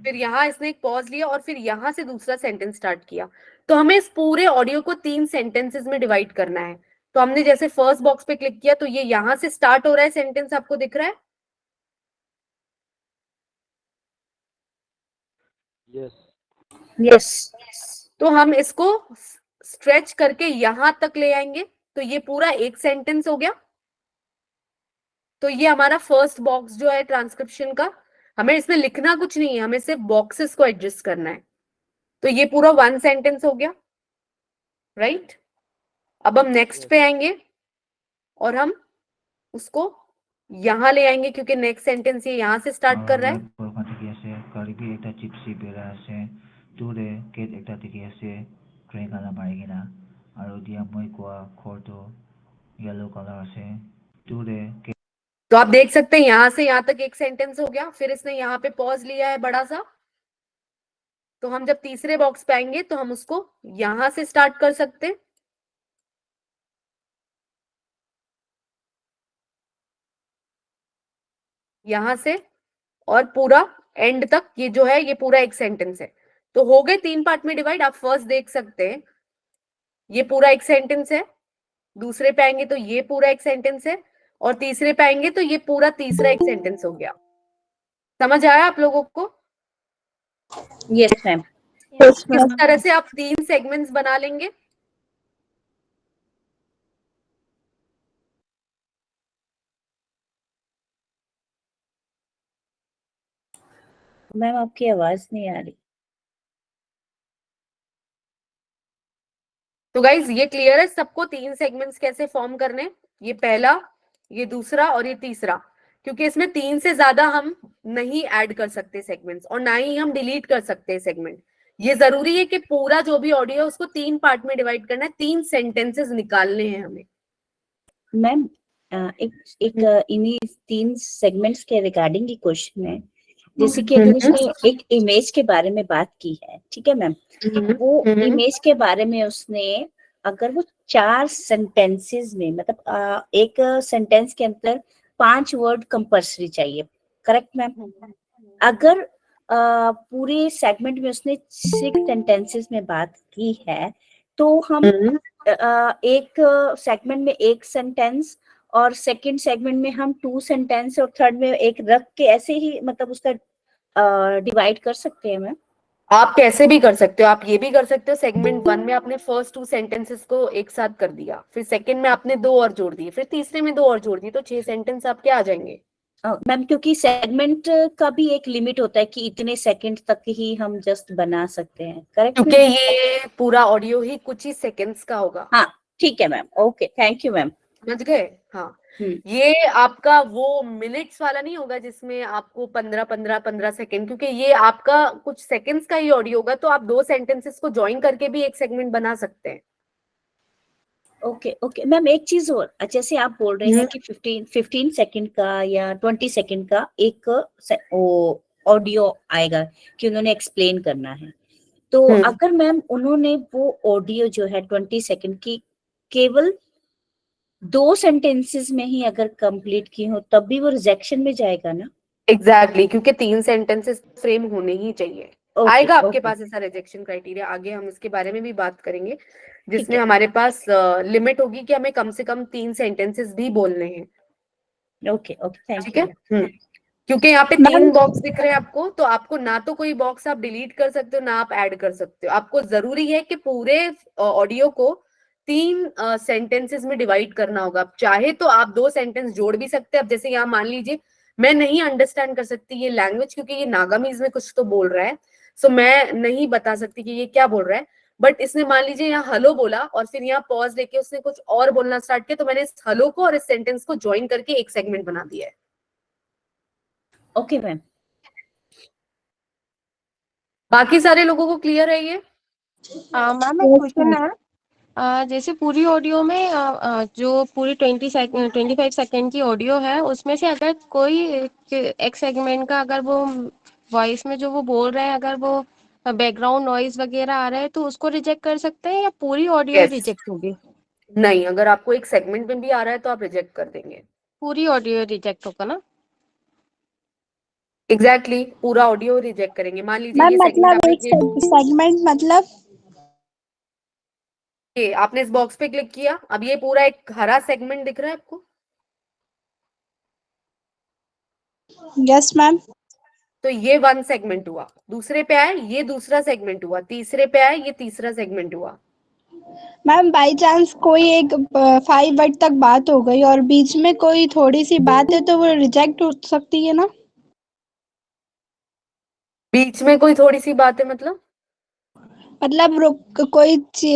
फिर यहाँ इसने एक पॉज लिया और फिर यहाँ से दूसरा सेंटेंस स्टार्ट किया। तो हमें इस पूरे ऑडियो को 3 सेंटेंसेस में डिवाइड करना है। तो हमने जैसे फर्स्ट बॉक्स पे क्लिक किया तो ये यहाँ से स्टार्ट हो रहा है सेंटेंस, आपको दिख रहा है? Yes. Yes. तो हम इसको स्ट्रेच करके यहाँ तक ले आएंगे, तो ये पूरा एक सेंटेंस हो गया। तो ये हमारा फर्स्ट बॉक्स जो है ट्रांसक्रिप्शन का, हमें इसमें लिखना कुछ नहीं है, हमें सिर्फ बॉक्सेस को एडजस्ट करना है। तो ये पूरा 1 सेंटेंस हो गया, राइट? अब हम नेक्स्ट पे आएंगे और हम उसको यहाँ ले आएंगे, क्योंकि नेक्स्ट सेंटेंस ये यहाँ से स्टार्ट कर रहा है। तो आप देख सकते हैं यहाँ से यहाँ तक एक सेंटेंस हो गया, फिर इसने यहाँ पे पॉज लिया है बड़ा सा। तो हम जब तीसरे बॉक्स पे आएंगे तो हम उसको यहाँ से स्टार्ट कर सकते हैं, यहाँ से और पूरा एंड तक। ये जो है ये पूरा एक सेंटेंस है। तो हो गए 3 पार्ट में डिवाइड। आप फर्स्ट देख सकते हैं ये पूरा एक सेंटेंस है, दूसरे पे आएंगे तो ये पूरा एक सेंटेंस है, और तीसरे पे आएंगे तो ये पूरा तीसरा एक सेंटेंस हो गया। समझ आया आप लोगों को? Yes, ma'am. इस तरह से आप 3 सेगमेंट्स बना लेंगे। मैम आपकी आवाज नहीं आ रही। तो गाइज ये क्लियर है सबको 3 सेगमेंट्स कैसे फॉर्म करने? ये पहला, ये दूसरा और ये तीसरा, क्योंकि इसमें 3 से ज्यादा हम नहीं ऐड कर सकते सेगमेंट्स, और ना ही हम डिलीट कर सकते सेगमेंट। ये जरूरी है कि पूरा जो भी ऑडियो है उसको 3 पार्ट में डिवाइड करना है, 3 सेंटेंसेस निकालने हैं हमें। मैम एक इन्हीं 3 सेगमेंट्स के रिगार्डिंग ही क्वेश्चन है। जैसे कि अगर उसने एक इमेज के बारे में बात की है, ठीक है मैम, वो इमेज के बारे में उसने अगर वो 4 सेंटेंसेस में, मतलब एक सेंटेंस के अंदर 5 वर्ड कंपल्सरी चाहिए, करेक्ट मैम? अगर पूरे सेगमेंट में उसने 6 सेंटेंसेस में बात की है, तो हम एक सेगमेंट में 1 सेंटेंस और सेकंड सेगमेंट में हम 2 सेंटेंस और थर्ड में 1 रख के ऐसे ही मतलब उसका डिवाइड कर सकते हैं मैम? आप कैसे भी कर सकते हो। आप ये भी कर सकते हो, सेगमेंट 1 में आपने फर्स्ट 2 सेंटेंसेस को एक साथ कर दिया, फिर सेकंड में आपने 2 और जोड़ दिए, फिर तीसरे में 2 और जोड़ दिए, तो 6 सेंटेंस आपके आ जाएंगे। मैम क्योंकि सेगमेंट का भी एक लिमिट होता है कि इतने सेकंड तक ही हम जस्ट बना सकते हैं, करेक्ट? क्योंकि ये पूरा ऑडियो ही कुछ ही सेकंड्स का होगा। हाँ ठीक है ma'am, okay, thank you ma'am. समझ गए? हाँ, ये आपका वो मिनट्स वाला नहीं होगा जिसमें आपको 15 सेकंड, क्योंकि ये आपका कुछ सेकंड्स का ही ऑडियो होगा, तो आप 2 सेंटेंसेस को ज्वाइन करके भी एक सेगमेंट बना सकते हैं। ओके ओके मैम, एक चीज और, जैसे आप बोल रहे हैं कि 15 सेकंड का या 20 सेकंड का एक ऑडियो आएगा कि उन्होंने एक्सप्लेन करना है, तो अगर मैम उन्होंने वो ऑडियो जो है 20 सेकंड की केवल 2 सेंटेंसेस में ही अगर कंप्लीट की हो, तब भी वो रिजेक्शन में जाएगा ना? एग्जैक्टली, क्योंकि 3 सेंटेंसेस फ्रेम होने ही चाहिए। आएगा आपके पास ऐसा रिजेक्शन क्राइटेरिया, आगे हम इसके बारे में भी बात करेंगे, जिसमें हमारे पास लिमिट होगी कि हमें कम से कम 3 सेंटेंसेस भी बोलने हैं। ओके ओके, थैंक ठीक है। क्योंकि यहाँ पे 3 बॉक्स दिख रहे हैं आपको, तो आपको ना तो कोई बॉक्स आप डिलीट कर सकते हो, ना आप ऐड कर सकते हो। आपको जरूरी है कि पूरे ऑडियो को 3 सेंटेंसेस में डिवाइड करना होगा। आप चाहे तो आप 2 सेंटेंस जोड़ भी सकते हैं। अब जैसे यहाँ मान लीजिए मैं नहीं अंडरस्टैंड कर सकती ये लैंग्वेज, क्योंकि ये नागामीज में कुछ तो बोल रहा है, सो मैं नहीं बता सकती कि ये क्या बोल रहा है। बट इसने मान लीजिए यहाँ हेलो बोला और फिर यहाँ पॉज लेके उसने कुछ और बोलना स्टार्ट किया, तो मैंने इस हेलो को और इस सेंटेंस को ज्वाइन करके एक सेगमेंट बना दिया है। ओके मैम, बाकी सारे लोगों को क्लियर है ये? मैम एक क्वेश्चन है, जैसे पूरी ऑडियो में जो पूरी 25 सेकंड की ऑडियो है, उसमें से अगर कोई एक सेगमेंट का अगर वो वॉइस में जो वो बोल रहे हैं अगर वो बैकग्राउंड नॉइज वगैरह आ रहा है, तो उसको रिजेक्ट कर सकते हैं या पूरी ऑडियो रिजेक्ट होगी? नहीं, अगर आपको एक सेगमेंट में भी आ रहा है तो आप रिजेक्ट कर देंगे। पूरी ऑडियो रिजेक्ट होगा ना? एग्जैक्टली, पूरा ऑडियो रिजेक्ट करेंगे। मान लीजिए मैम ये मतलब एक सेगमेंट मतलब ये आपने इस बॉक्स पे क्लिक किया, अब ये पूरा एक हरा सेगमेंट दिख रहा है आपको? Yes ma'am. तो ये 1 सेगमेंट हुआ। दूसरे पे आए, ये दूसरा सेगमेंट हुआ। तीसरे पे आए, ये तीसरा सेगमेंट हुआ। मैम बाई चांस कोई एक 5 वर्ड तक बात हो गई और बीच में कोई थोड़ी सी बात है, तो वो रिजेक्ट हो सकती है ना? बीच में कोई थोड़ी सी बात है मतलब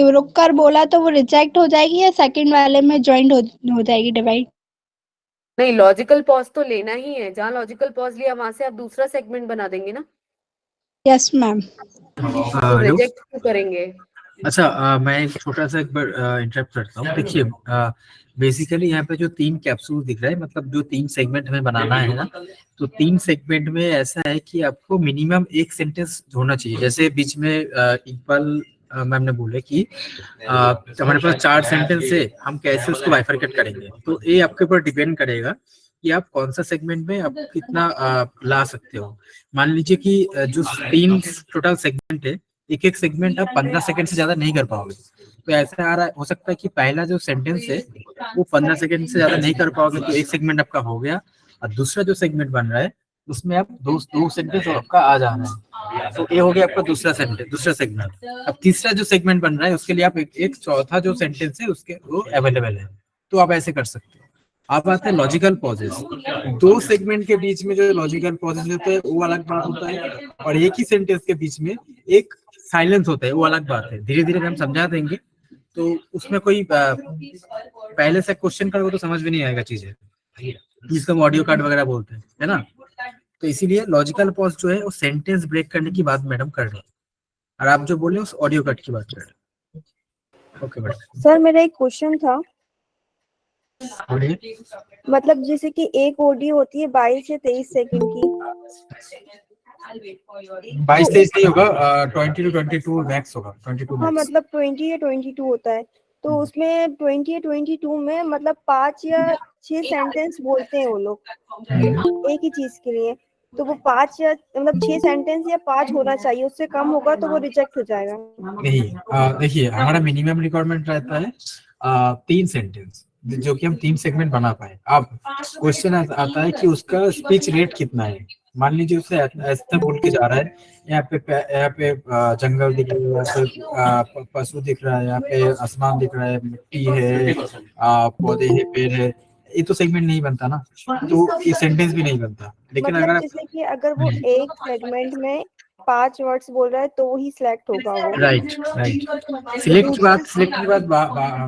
रुक कर बोला तो वो रिजेक्ट हो जाएगी या सेकंड वाले में ज्वाइंट हो जाएगी डिवाइड? नहीं, लॉजिकल पॉज तो लेना ही है। जहां लॉजिकल पॉज लिया वहां से आप दूसरा सेगमेंट बना देंगे ना। Yes ma'am. तो रिजेक्ट क्यों करेंगे? अच्छा, मैं एक छोटा सा एक बार इंटरप्ट करता हूँ। देखिए, बेसिकली यहाँ पे जो 3 कैप्सूल दिख रहा है, मतलब जो 3 सेगमेंट हमें बनाना है ना, तो 3 सेगमेंट में ऐसा है कि आपको मिनिमम एक सेंटेंस होना चाहिए। जैसे बीच में इकबाल मैम ने बोले कि हमारे पास 4 सेंटेंस है, हम कैसे उसको बाइफरकेट करेंगे, तो ये आपके ऊपर डिपेंड करेगा कि आप कौन सा सेगमेंट में आप कितना ला सकते हो। मान लीजिए कि जो 3 टोटल सेगमेंट है, एक सेगमेंट आप 15 सेकंड से ज्यादा नहीं कर पाओगे। तो ऐसा आ रहा हो सकता है कि पहला जो सेंटेंस है वो 15 सेकंड से ज्यादा नहीं कर पाओगे, तो एक सेगमेंट आपका हो गया। और दूसरा जो सेगमेंट बन रहा है उसमें आप दो सेंटेंस आपका आ जा रहा है, तो ये हो गया आपका दूसरा सेगमेंट। अब तीसरा जो सेगमेंट बन रहा है उसके लिए आप एक चौथा जो सेंटेंस है उसके वो अवेलेबल है, तो आप ऐसे कर सकते हो। अब आते हैं लॉजिकल पॉजेस। 2 सेगमेंट के बीच में जो लॉजिकल पॉजेस होते हैं वो अलग बात होता है, और एक ही सेंटेंस के बीच में एक साइलेंस होता है वो अलग बात है। धीरे धीरे हम समझा देंगे, तो उसमें कोई पहले से क्वेश्चन करोगे तो समझ में नहीं आएगा चीजें, जिसको ऑडियो कार्ड वगैरह बोलते हैं, है ना। तो इसीलिए लॉजिकल पॉज जो है वो सेंटेंस ब्रेक करने की बात मैडम कर रहे हैं, और आप जो बोले उस ऑडियो कट की बात कर रहे हैं। Okay madam. सर मेरा एक क्वेश्चन था, बोलिए। मतलब जैसे कि एक ऑडियो होती है 22 से 23 सेकंड की, 22-23 नहीं होगा, 20 to 22 मैक्स होगा, 22 हाँ मैक्स। मतलब 20 या 22 होता है, तो उसमें 20 या 22 में मतलब 5 या 6 सेंटेंस बोलते हैं वो लोग एक ही चीज के लिए, तो वो 5 या मतलब 6 सेंटेंस या 5 होना चाहिए, उससे कम होगा तो वो रिजेक्ट हो जाएगा। नहीं, देखिए हमारा मिनिमम रिक्वायरमेंट रहता है 3 सेंटेंस, जो कि हम 3 सेगमेंट बना पाए। अब क्वेश्चन आता है कि उसका स्पीच रेट कितना है। मान लीजिए उससे ऐसा बोल के जा रहा है, यहाँ पे जंगल दिख रहा है, यहाँ पे पशु दिख रहा है, यहाँ पे आसमान दिख रहा है, मिट्टी है, पौधे है, पेड़ है, ये तो सेगमेंट नहीं बनता ना, तो ये सेंटेंस भी नहीं बनता। लेकिन मतलब अगर जैसे कि अगर वो एक सेगमेंट में 5 वर्ड्स बोल रहा है तो ही सिलेक्ट होगा वो। Right right. सिलेक्ट की बात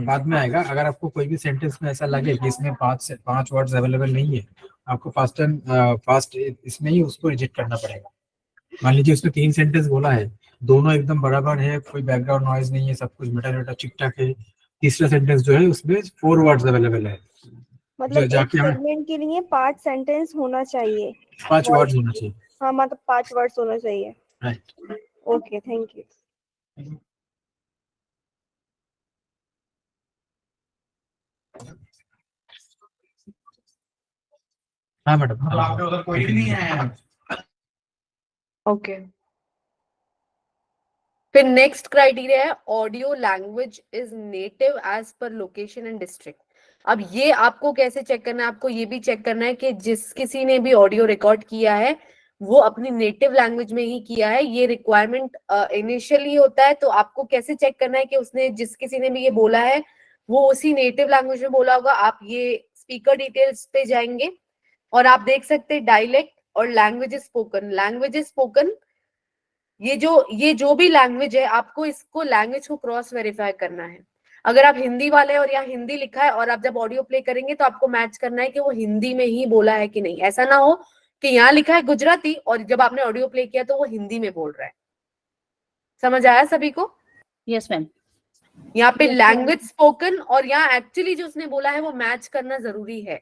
बाद में आएगा। अगर आपको कोई भी सेंटेंस में ऐसा लगे कि इसमें 5 वर्ड्स अवेलेबल नहीं है, आपको फास्ट इसमें ही उसको रिजेक्ट करना पड़ेगा। मान लीजिए उसने 3 सेंटेंस बोला है, दोनों एकदम बराबर है, कोई बैकग्राउंड नॉइज नहीं है, सब कुछ मेटा ठीक ठाक है। तीसरा सेंटेंस जो है उसमें 4 वर्ड्स अवेलेबल है, मतलब एक जाके हमें सेगमेंट के लिए 5 सेंटेंस होना चाहिए, 5 वर्ड्स होना चाहिए। हाँ मतलब 5 वर्ड्स होना चाहिए। राइट। Okay, thank you. हाँ मैडम, कोई नहीं है। ओके, फिर नेक्स्ट क्राइटेरिया है audio language is native as per location and district. अब ये आपको कैसे चेक करना है? आपको ये भी चेक करना है कि जिस किसी ने भी ऑडियो रिकॉर्ड किया है वो अपनी नेटिव लैंग्वेज में ही किया है। ये रिक्वायरमेंट इनिशियली होता है। तो आपको कैसे चेक करना है कि उसने जिस किसी ने भी ये बोला है वो उसी नेटिव लैंग्वेज में बोला होगा? आप ये स्पीकर डिटेल्स पे जाएंगे और आप देख सकते हैं डायलेक्ट और लैंग्वेज स्पोकन। लैंग्वेज स्पोकन ये जो भी लैंग्वेज है, आपको इसको लैंग्वेज को क्रॉस वेरीफाई करना है। अगर आप हिंदी वाले और यहाँ हिंदी लिखा है और आप जब ऑडियो प्ले करेंगे तो आपको मैच करना है कि वो हिंदी में ही बोला है कि नहीं। ऐसा ना हो कि यहाँ लिखा है गुजराती और जब आपने ऑडियो प्ले किया तो वो हिंदी में बोल रहा है। समझ आया सभी को? Yes ma'am. यहाँ पे लैंग्वेज स्पोकन और यहाँ एक्चुअली जो उसने बोला है वो मैच करना जरूरी है।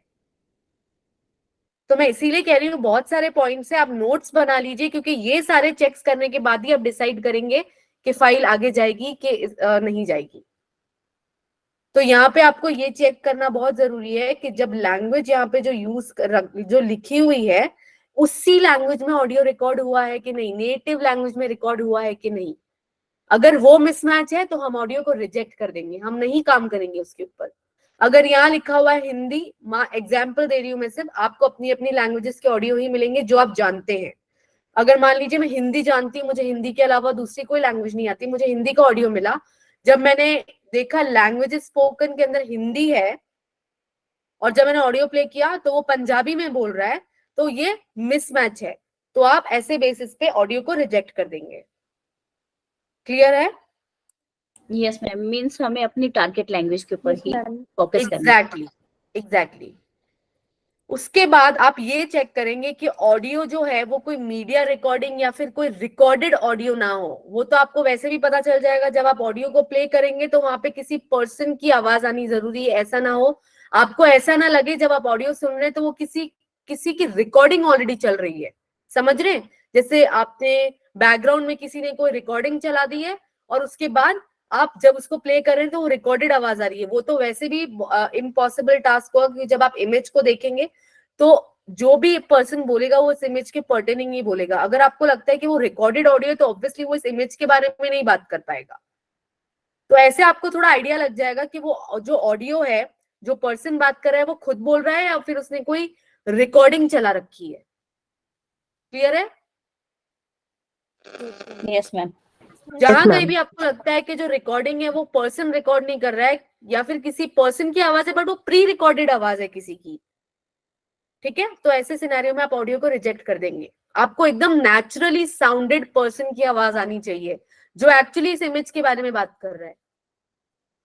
तो मैं इसीलिए कह रही हूँ बहुत सारे पॉइंट्स है, आप नोट्स बना लीजिए, क्योंकि ये सारे चेक्स करने के बाद ही आप डिसाइड करेंगे कि फाइल आगे जाएगी कि नहीं जाएगी। तो यहाँ पे आपको ये चेक करना बहुत जरूरी है कि जब लैंग्वेज यहाँ पे जो लिखी हुई है उसी लैंग्वेज में ऑडियो रिकॉर्ड हुआ है कि नहीं, नेटिव लैंग्वेज में रिकॉर्ड हुआ है कि नहीं। अगर वो मिसमैच है तो हम ऑडियो को रिजेक्ट कर देंगे, हम नहीं काम करेंगे उसके ऊपर। अगर यहाँ लिखा हुआ है हिंदी, एग्जाम्पल दे रही हूँ मैं सिर्फ, आपको अपनी अपनी लैंग्वेजेस के ऑडियो ही मिलेंगे जो आप जानते हैं। अगर मान लीजिए मैं हिंदी जानती हूँ, मुझे हिंदी के अलावा दूसरी कोई लैंग्वेज नहीं आती, मुझे हिंदी का ऑडियो मिला, जब मैंने देखा लैंग्वेज स्पोकन के अंदर हिंदी है और जब मैंने ऑडियो प्ले किया तो वो पंजाबी में बोल रहा है, तो ये मिसमैच है। तो आप ऐसे बेसिस पे ऑडियो को रिजेक्ट कर देंगे। क्लियर है? यस मैम, मींस हमें अपनी टारगेट लैंग्वेज के ऊपर ही फोकस करना है। एग्जैक्टली। उसके बाद आप ये चेक करेंगे कि ऑडियो जो है वो कोई मीडिया रिकॉर्डिंग या फिर कोई रिकॉर्डेड ऑडियो ना हो। वो तो आपको वैसे भी पता चल जाएगा, जब आप ऑडियो को प्ले करेंगे तो वहां पे किसी पर्सन की आवाज आनी जरूरी है। ऐसा ना हो, आपको ऐसा ना लगे जब आप ऑडियो सुन रहे हैं तो वो किसी की रिकॉर्डिंग ऑलरेडी चल रही है। समझ रहे हैं? जैसे आपने बैकग्राउंड में किसी ने कोई रिकॉर्डिंग चला दी है और उसके बाद आप जब उसको प्ले कर रहे हैं तो वो रिकॉर्डेड आवाज आ रही है। वो तो वैसे भी इम्पॉसिबल टास्क होगा, क्योंकि जब आप इमेज को देखेंगे तो जो भी पर्सन बोलेगा वो इस इमेज के पर्टेनिंग ही बोलेगा। अगर आपको लगता है कि वो रिकॉर्डेड ऑडियो है तो ऑब्वियसली वो इस इमेज के बारे में नहीं बात कर पाएगा। तो ऐसे आपको थोड़ा आइडिया लग जाएगा कि वो जो ऑडियो है, जो पर्सन बात कर रहा है वो खुद बोल रहा है या फिर उसने कोई रिकॉर्डिंग चला रखी है। क्लियर है? Yes ma'am. जहां कहीं भी आपको लगता है कि जो रिकॉर्डिंग है वो पर्सन रिकॉर्ड नहीं कर रहा है या फिर किसी पर्सन की आवाज है बट वो प्री रिकॉर्डेड आवाज है किसी की, ठीक है, तो ऐसे सिनेरियो में आप ऑडियो को रिजेक्ट कर देंगे। आपको एकदम नेचुरली साउंडेड पर्सन की आवाज आनी चाहिए जो एक्चुअली इस इमेज के बारे में बात कर रहा है।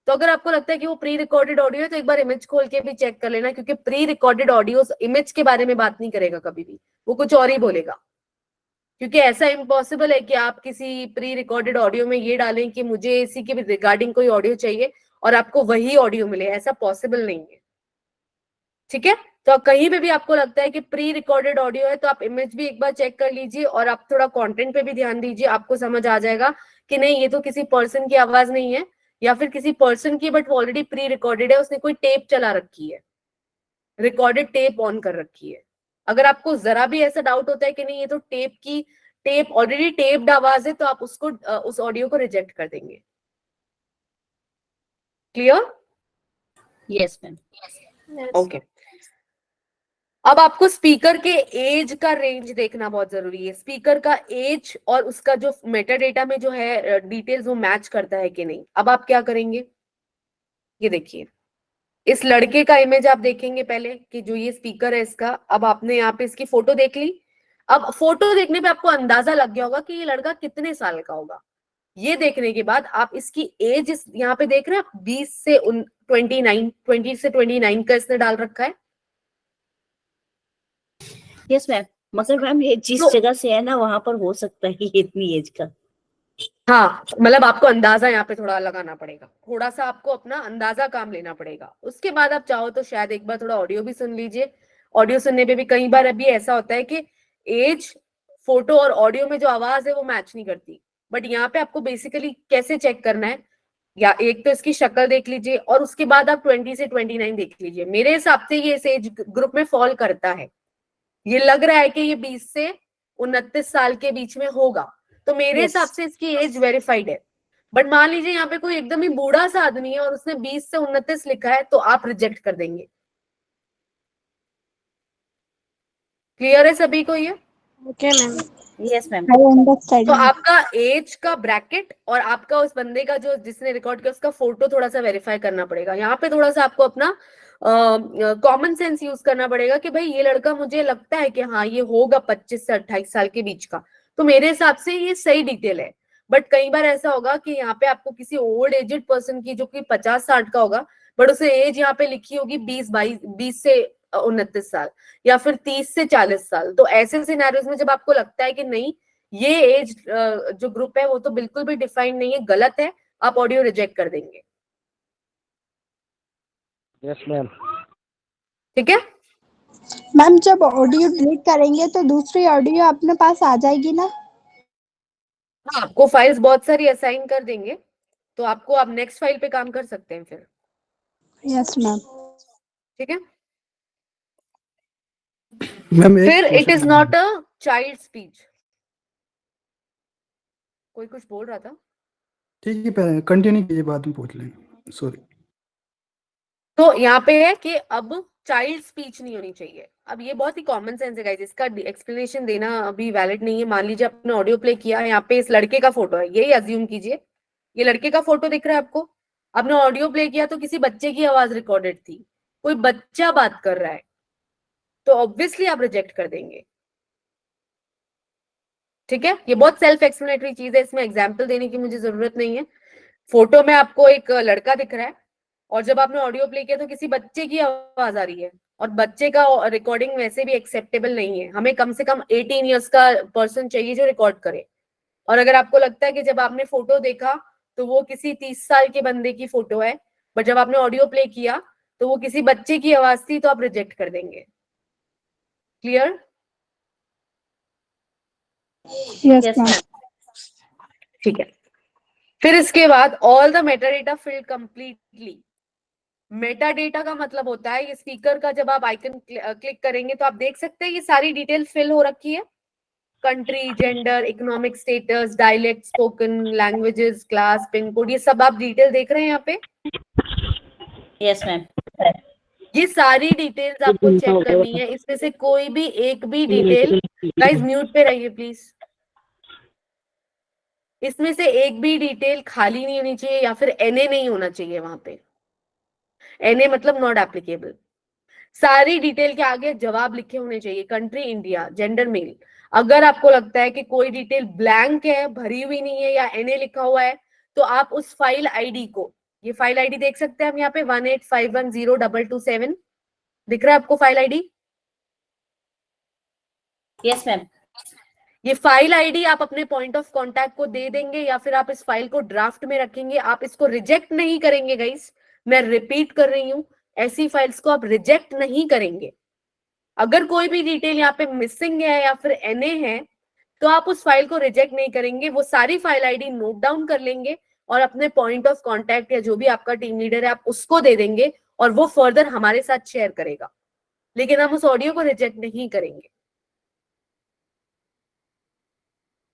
तो अगर आपको लगता है कि वो प्री रिकॉर्डेड ऑडियो है तो एक बार इमेज खोल के भी चेक कर लेना, क्योंकि प्री रिकॉर्डेड ऑडियो इमेज के बारे में बात नहीं करेगा कभी भी, वो कुछ और ही बोलेगा। क्योंकि ऐसा इम्पॉसिबल है कि आप किसी प्री रिकॉर्डेड ऑडियो में ये डालें कि मुझे इसी के रिगार्डिंग कोई ऑडियो चाहिए और आपको वही ऑडियो मिले, ऐसा पॉसिबल नहीं है। ठीक है, तो कहीं पे भी आपको लगता है कि प्री रिकॉर्डेड ऑडियो है तो आप इमेज भी एक बार चेक कर लीजिए और आप थोड़ा कंटेंट पे भी ध्यान दीजिए। आपको समझ आ जाएगा कि नहीं ये तो किसी पर्सन की आवाज नहीं है, या फिर किसी पर्सन की बट ऑलरेडी प्री रिकॉर्डेड है, उसने कोई टेप चला रखी है, रिकॉर्डेड टेप ऑन कर रखी है। अगर आपको जरा भी ऐसा डाउट होता है कि नहीं ये तो टेप ऑलरेडी टेप्ड आवाज है, तो आप उसको उस ऑडियो को रिजेक्ट कर देंगे। क्लियर? Yes ma'am. ओके। अब आपको स्पीकर के एज का रेंज देखना बहुत जरूरी है। स्पीकर का एज और उसका जो मेटा डेटा में जो है डिटेल्स वो मैच करता है कि नहीं। अब आप क्या करेंगे, ये देखिए, इस लड़के का इमेज आप देखेंगे पहले कि जो ये स्पीकर है इसका। अब आपने यहाँ पे इसकी फोटो देख ली। अब फोटो देखने पे आपको अंदाजा लग गया होगा कि ये लड़का कितने साल का होगा। ये देखने के बाद आप इसकी एज यहाँ पे देख रहे हैं आप 20 से 20 से 29 का इसने डाल रखा है। यस मैम, मगर मैम ये जिस जगह से है ना वहां पर हो सकता है ये इतनी एज का। हाँ, मतलब आपको अंदाजा यहाँ पे थोड़ा लगाना पड़ेगा, थोड़ा सा आपको अपना अंदाजा काम लेना पड़ेगा। उसके बाद आप चाहो तो शायद एक बार थोड़ा ऑडियो भी सुन लीजिए। ऑडियो सुनने पे भी कई बार अभी ऐसा होता है कि एज फोटो और ऑडियो में जो आवाज है वो मैच नहीं करती, बट यहाँ पे आपको बेसिकली कैसे चेक करना है, या एक तो इसकी शक्ल देख लीजिए और उसके बाद आप 20 से 29 देख लीजिए। मेरे हिसाब से ये इस एज ग्रुप में फॉल करता है। ये लग रहा है कि ये 20 से 29 साल के बीच में होगा, तो मेरे हिसाब से इसकी एज वेरीफाइड है। बट मान लीजिए यहाँ पे कोई एकदम ही बूढ़ा सा आदमी है और उसने 20 से 29 लिखा है, तो आप रिजेक्ट कर देंगे। क्लियर है सभी को ये? Okay ma'am. Yes ma'am. तो आपका एज का ब्रैकेट और आपका उस बंदे का जो जिसने रिकॉर्ड किया उसका फोटो थोड़ा सा वेरीफाई करना पड़ेगा। यहाँ पे थोड़ा सा आपको अपना कॉमन सेंस यूज करना पड़ेगा कि भाई ये लड़का मुझे लगता है कि हाँ ये होगा 25 से 28 साल के बीच का, तो मेरे हिसाब से ये सही डिटेल है। बट कई बार ऐसा होगा कि यहाँ पे आपको किसी ओल्ड एजेड पर्सन की जो कि 50-60 का होगा, बट उसे एज यहाँ पे लिखी होगी 20 से 29 साल या फिर 30 से 40 साल। तो ऐसे सिनेरियोज में जब आपको लगता है कि नहीं ये एज जो ग्रुप है वो तो बिल्कुल भी डिफाइंड नहीं है, गलत है, आप ऑडियो रिजेक्ट कर देंगे। Yes ma'am. ठीक है मैम, जब ऑडियो डिलीट करेंगे तो दूसरी ऑडियो अपने पास आ जाएगी ना? हाँ, आपको फाइल्स बहुत सारी असाइन कर देंगे, तो आपको आप नेक्स्ट फाइल पे काम कर सकते हैं फिर। Yes ma'am. ठीक है मैम फिर it is not a child speech. कोई कुछ बोल रहा था? ठीक है, कंटिन्यू कीजिए, बाद में पूछ लेंगे, सॉरी। तो यहाँ पे है कि अब चाइल्ड स्पीच नहीं होनी चाहिए। अब ये बहुत ही कॉमन सेंस है गाइस, इसका एक्सप्लेनेशन देना अभी वैलिड नहीं है। मान लीजिए आपने ऑडियो प्ले किया, यहाँ पे इस लड़के का फोटो है, यही अज्यूम कीजिए ये लड़के का फोटो दिख रहा है आपको। आपने ऑडियो प्ले किया तो किसी बच्चे की आवाज रिकॉर्डेड थी, कोई बच्चा बात कर रहा है, तो ऑब्वियसली आप रिजेक्ट कर देंगे। ठीक है, ये बहुत सेल्फ एक्सप्लेनेटरी चीज है, इसमें एग्जाम्पल देने की मुझे जरूरत नहीं है। फोटो में आपको एक लड़का दिख रहा है और जब आपने ऑडियो प्ले किया तो किसी बच्चे की आवाज आ रही है, और बच्चे का रिकॉर्डिंग वैसे भी एक्सेप्टेबल नहीं है। हमें कम से कम 18 ईयर्स का पर्सन चाहिए जो रिकॉर्ड करे। और अगर आपको लगता है कि जब आपने फोटो देखा तो वो किसी 30 साल के बंदे की फोटो है, बट जब आपने ऑडियो प्ले किया तो वो किसी बच्चे की आवाज थी, तो आप रिजेक्ट कर देंगे। क्लियर? Yes ma'am. ठीक है, फिर इसके बाद all the Meta data field completely. Meta data का मतलब होता है ये स्पीकर का जब आप आइकन क्लिक करेंगे तो आप देख सकते हैं ये सारी डिटेल फिल हो रखी है। Country, gender, economic status, dialect, spoken languages, class, pin code, ये सब आप डिटेल देख रहे हैं यहाँ पे। Yes ma'am. ये सारी डिटेल्स आपको चेक करनी है, इसमें से कोई भी एक भी डिटेल, गाइस म्यूट पे रहिए प्लीज, इसमें से एक भी डिटेल खाली नहीं होनी चाहिए या फिर एनए नहीं होना चाहिए वहां पे। एनए मतलब नॉट एप्लीकेबल। सारी डिटेल के आगे जवाब लिखे होने चाहिए, कंट्री इंडिया, जेंडर मेल। अगर आपको लगता है कि कोई डिटेल ब्लैंक है, भरी हुई नहीं है या एनए लिखा हुआ है, तो आप उस फाइल आईडी को, ये फाइल आईडी देख सकते हैं हम यहाँ पे 185102227 दिख रहा है आपको फाइल आईडी? Yes ma'am. ये फाइल आईडी आप अपने पॉइंट ऑफ कांटेक्ट को दे देंगे या फिर आप इस फाइल को ड्राफ्ट में रखेंगे। आप इसको रिजेक्ट नहीं करेंगे गाइस, मैं रिपीट कर रही हूं, ऐसी फाइल्स को आप रिजेक्ट नहीं करेंगे। अगर कोई भी डिटेल यहाँ पे मिसिंग है या फिर एनए है तो आप उस फाइल को रिजेक्ट नहीं करेंगे, वो सारी फाइल आईडी नोट डाउन कर लेंगे और अपने पॉइंट ऑफ कांटेक्ट या जो भी आपका टीम लीडर है आप उसको दे देंगे और वो फर्दर हमारे साथ शेयर करेगा, लेकिन हम उस ऑडियो को रिजेक्ट नहीं करेंगे।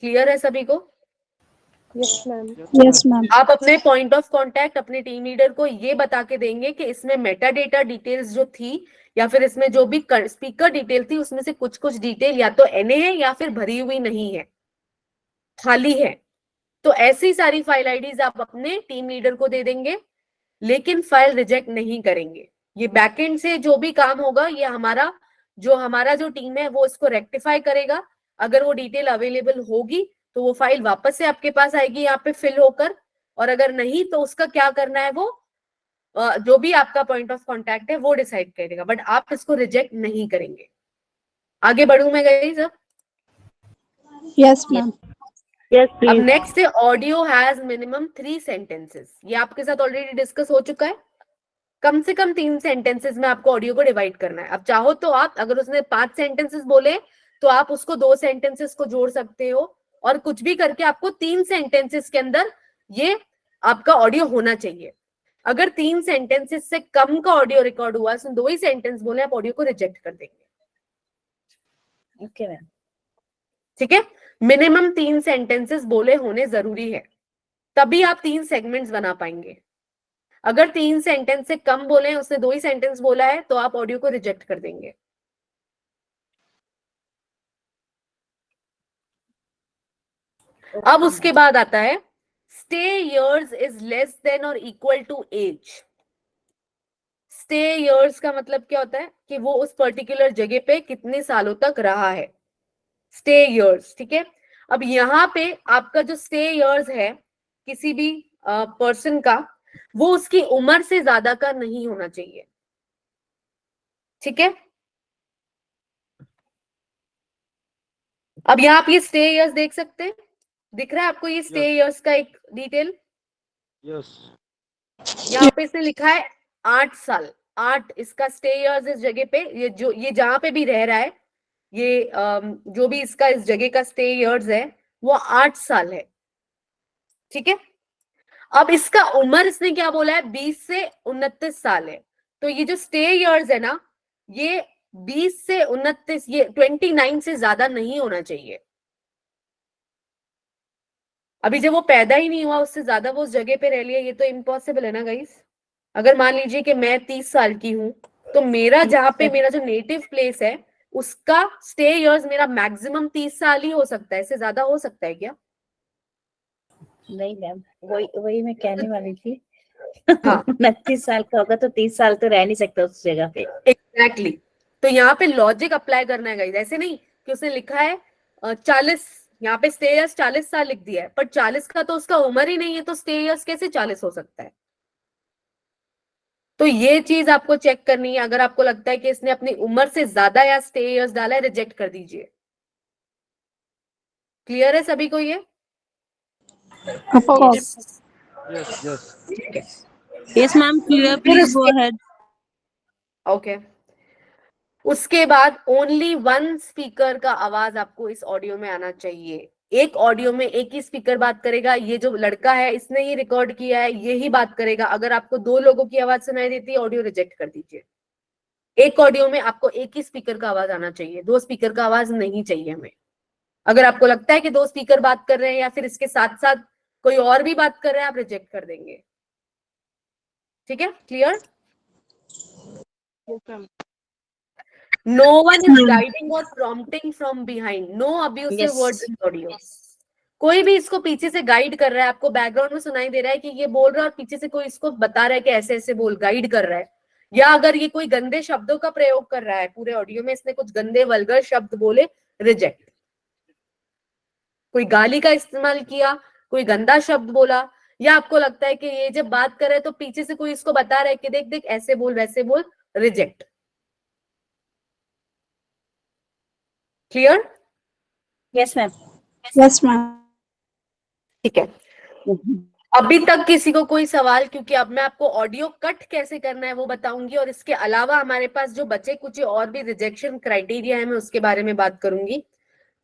क्लियर है सभी को? Yes ma'am. Yes ma'am. आप अपने पॉइंट ऑफ कांटेक्ट अपने टीम लीडर को ये बता के देंगे कि इसमें मेटा डेटा डिटेल्स जो थी या फिर इसमें जो भी स्पीकर डिटेल थी उसमें से कुछ कुछ डिटेल या तो एनए है या फिर भरी हुई नहीं है, खाली है। तो ऐसी सारी फाइल आईडीज आप अपने टीम लीडर को दे देंगे, लेकिन फाइल रिजेक्ट नहीं करेंगे। ये बैकएंड से जो भी काम होगा ये हमारा जो टीम है वो इसको रेक्टिफाई करेगा। अगर वो डिटेल अवेलेबल होगी तो वो फाइल वापस से आपके पास आएगी यहाँ पे फिल होकर, और अगर नहीं तो उसका क्या करना है, वो जो भी आपका पॉइंट ऑफ कांटेक्ट है वो डिसाइड करेगा, बट आप इसको रिजेक्ट नहीं करेंगे। आगे बढ़ूं मैं गई सब? Yes ma'am. यस अब प्लीज। नेक्स्ट है ऑडियो हैज मिनिमम 3 सेंटेंसेस। ये आपके साथ ऑलरेडी डिस्कस हो चुका है। कम से कम 3 सेंटेंसेस में आपको ऑडियो को डिवाइड करना है। अब चाहो तो आप, अगर उसने 5 सेंटेंसेस बोले तो आप उसको 2 सेंटेंसेस को जोड़ सकते हो, और कुछ भी करके आपको 3 सेंटेंसेस के अंदर ये आपका ऑडियो होना चाहिए। अगर 3 सेंटेंसेस से कम का ऑडियो रिकॉर्ड हुआ, उसने 2 ही सेंटेंस बोले, आप ऑडियो को रिजेक्ट कर देंगे। Okay ma'am. ठीक है, मिनिमम 3 सेंटेंसेस बोले होने जरूरी है, तभी आप 3 सेगमेंट्स बना पाएंगे। अगर 3 सेंटेंस से कम बोले, उसने 2 ही सेंटेंस बोला है, तो आप ऑडियो को रिजेक्ट कर देंगे। अब उसके बाद आता है stay years is less than और equal to age. Stay years का मतलब क्या होता है कि वो उस पर्टिकुलर जगह पे कितने सालों तक रहा है। स्टे इयर्स, ठीक है। अब यहाँ पे आपका जो स्टे इयर्स है किसी भी पर्सन का, वो उसकी उम्र से ज्यादा का नहीं होना चाहिए। ठीक है, अब यहाँ आप ये स्टे इयर्स देख सकते हैं, दिख रहा है आपको ये स्टे इयर्स का एक डिटेल? यस। यहाँ पे इसने लिखा है 8 साल। 8 इसका स्टे इयर्स इस जगह पे, ये जहां पे भी रह रहा है, ये जो भी इसका इस जगह का स्टे इयर्स है वो 8 साल है। ठीक है, अब इसका उम्र इसने क्या बोला है, 20 से 29 साल है। तो ये जो स्टे इयर्स है ना, ये 20 से 29, ये 29 से ज्यादा नहीं होना चाहिए। अभी जब वो पैदा ही नहीं हुआ उससे ज्यादा वो उस जगह पे रह लिया, ये तो इम्पॉसिबल है ना गाइस। अगर मान लीजिए कि मैं 30 साल की हूं, तो मेरा जहां पे मेरा जो नेटिव प्लेस है उसका स्टे इयर्स मेरा मैक्सिमम 30 साल ही हो सकता है, इससे ज्यादा हो सकता है क्या? नहीं मैम, वही मैं कहने वाली थी। हाँ 29 साल का होगा तो 30 साल तो रह नहीं सकता उस जगह पे। एग्जैक्टली तो यहाँ पे लॉजिक अप्लाई करना है गाइस। ऐसे नहीं कि उसने लिखा है 40, यहाँ पे स्टे इयर्स 40 साल लिख दिया है, पर 40 का तो उसका उम्र ही नहीं है, तो स्टे इयर्स कैसे 40 हो सकता है? तो ये चीज आपको चेक करनी है। अगर आपको लगता है कि इसने अपनी उम्र से ज्यादा या स्टे इयर्स डाला है, रिजेक्ट कर दीजिए। क्लियर है सभी को ये? Yes yes. Yes ma'am, clear, please go ahead. Okay, उसके बाद ओनली 1 स्पीकर का आवाज आपको इस ऑडियो में आना चाहिए। एक ऑडियो में एक ही स्पीकर बात करेगा। ये जो लड़का है इसने ही रिकॉर्ड किया है, ये ही बात करेगा। अगर आपको 2 लोगों की आवाज सुनाई देती है, ऑडियो रिजेक्ट कर दीजिए। एक ऑडियो में आपको एक ही स्पीकर का आवाज आना चाहिए, 2 स्पीकर का आवाज नहीं चाहिए हमें। अगर आपको लगता है कि 2 स्पीकर बात कर रहे हैं या फिर इसके साथ साथ कोई और भी बात कर रहे हैं, आप रिजेक्ट कर देंगे। ठीक है, clear? No one is guiding or prompting from behind. No abusive words in audio. कोई भी इसको पीछे से गाइड कर रहा है, आपको बैकग्राउंड में सुनाई दे रहा है कि ये बोल रहा है और पीछे से कोई इसको बता रहा है कि ऐसे ऐसे बोल, गाइड कर रहा है, या अगर ये कोई गंदे शब्दों का प्रयोग कर रहा है, पूरे ऑडियो में इसने कुछ गंदे वल्गर शब्द बोले, रिजेक्ट। कोई गाली का इस्तेमाल किया, कोई गंदा शब्द बोला, या आपको लगता है कि ये जब बात कर रहे हैं तो पीछे से कोई इसको बता रहा है कि देख देख ऐसे बोल वैसे बोल, reject. Clear? Yes ma'am. Yes ma'am. ठीक है, अभी तक किसी को कोई सवाल? क्योंकि अब मैं आपको ऑडियो कट कैसे करना है वो बताऊंगी, और इसके अलावा हमारे पास जो बचे कुछ और भी रिजेक्शन क्राइटेरिया है, मैं उसके बारे में बात करूंगी।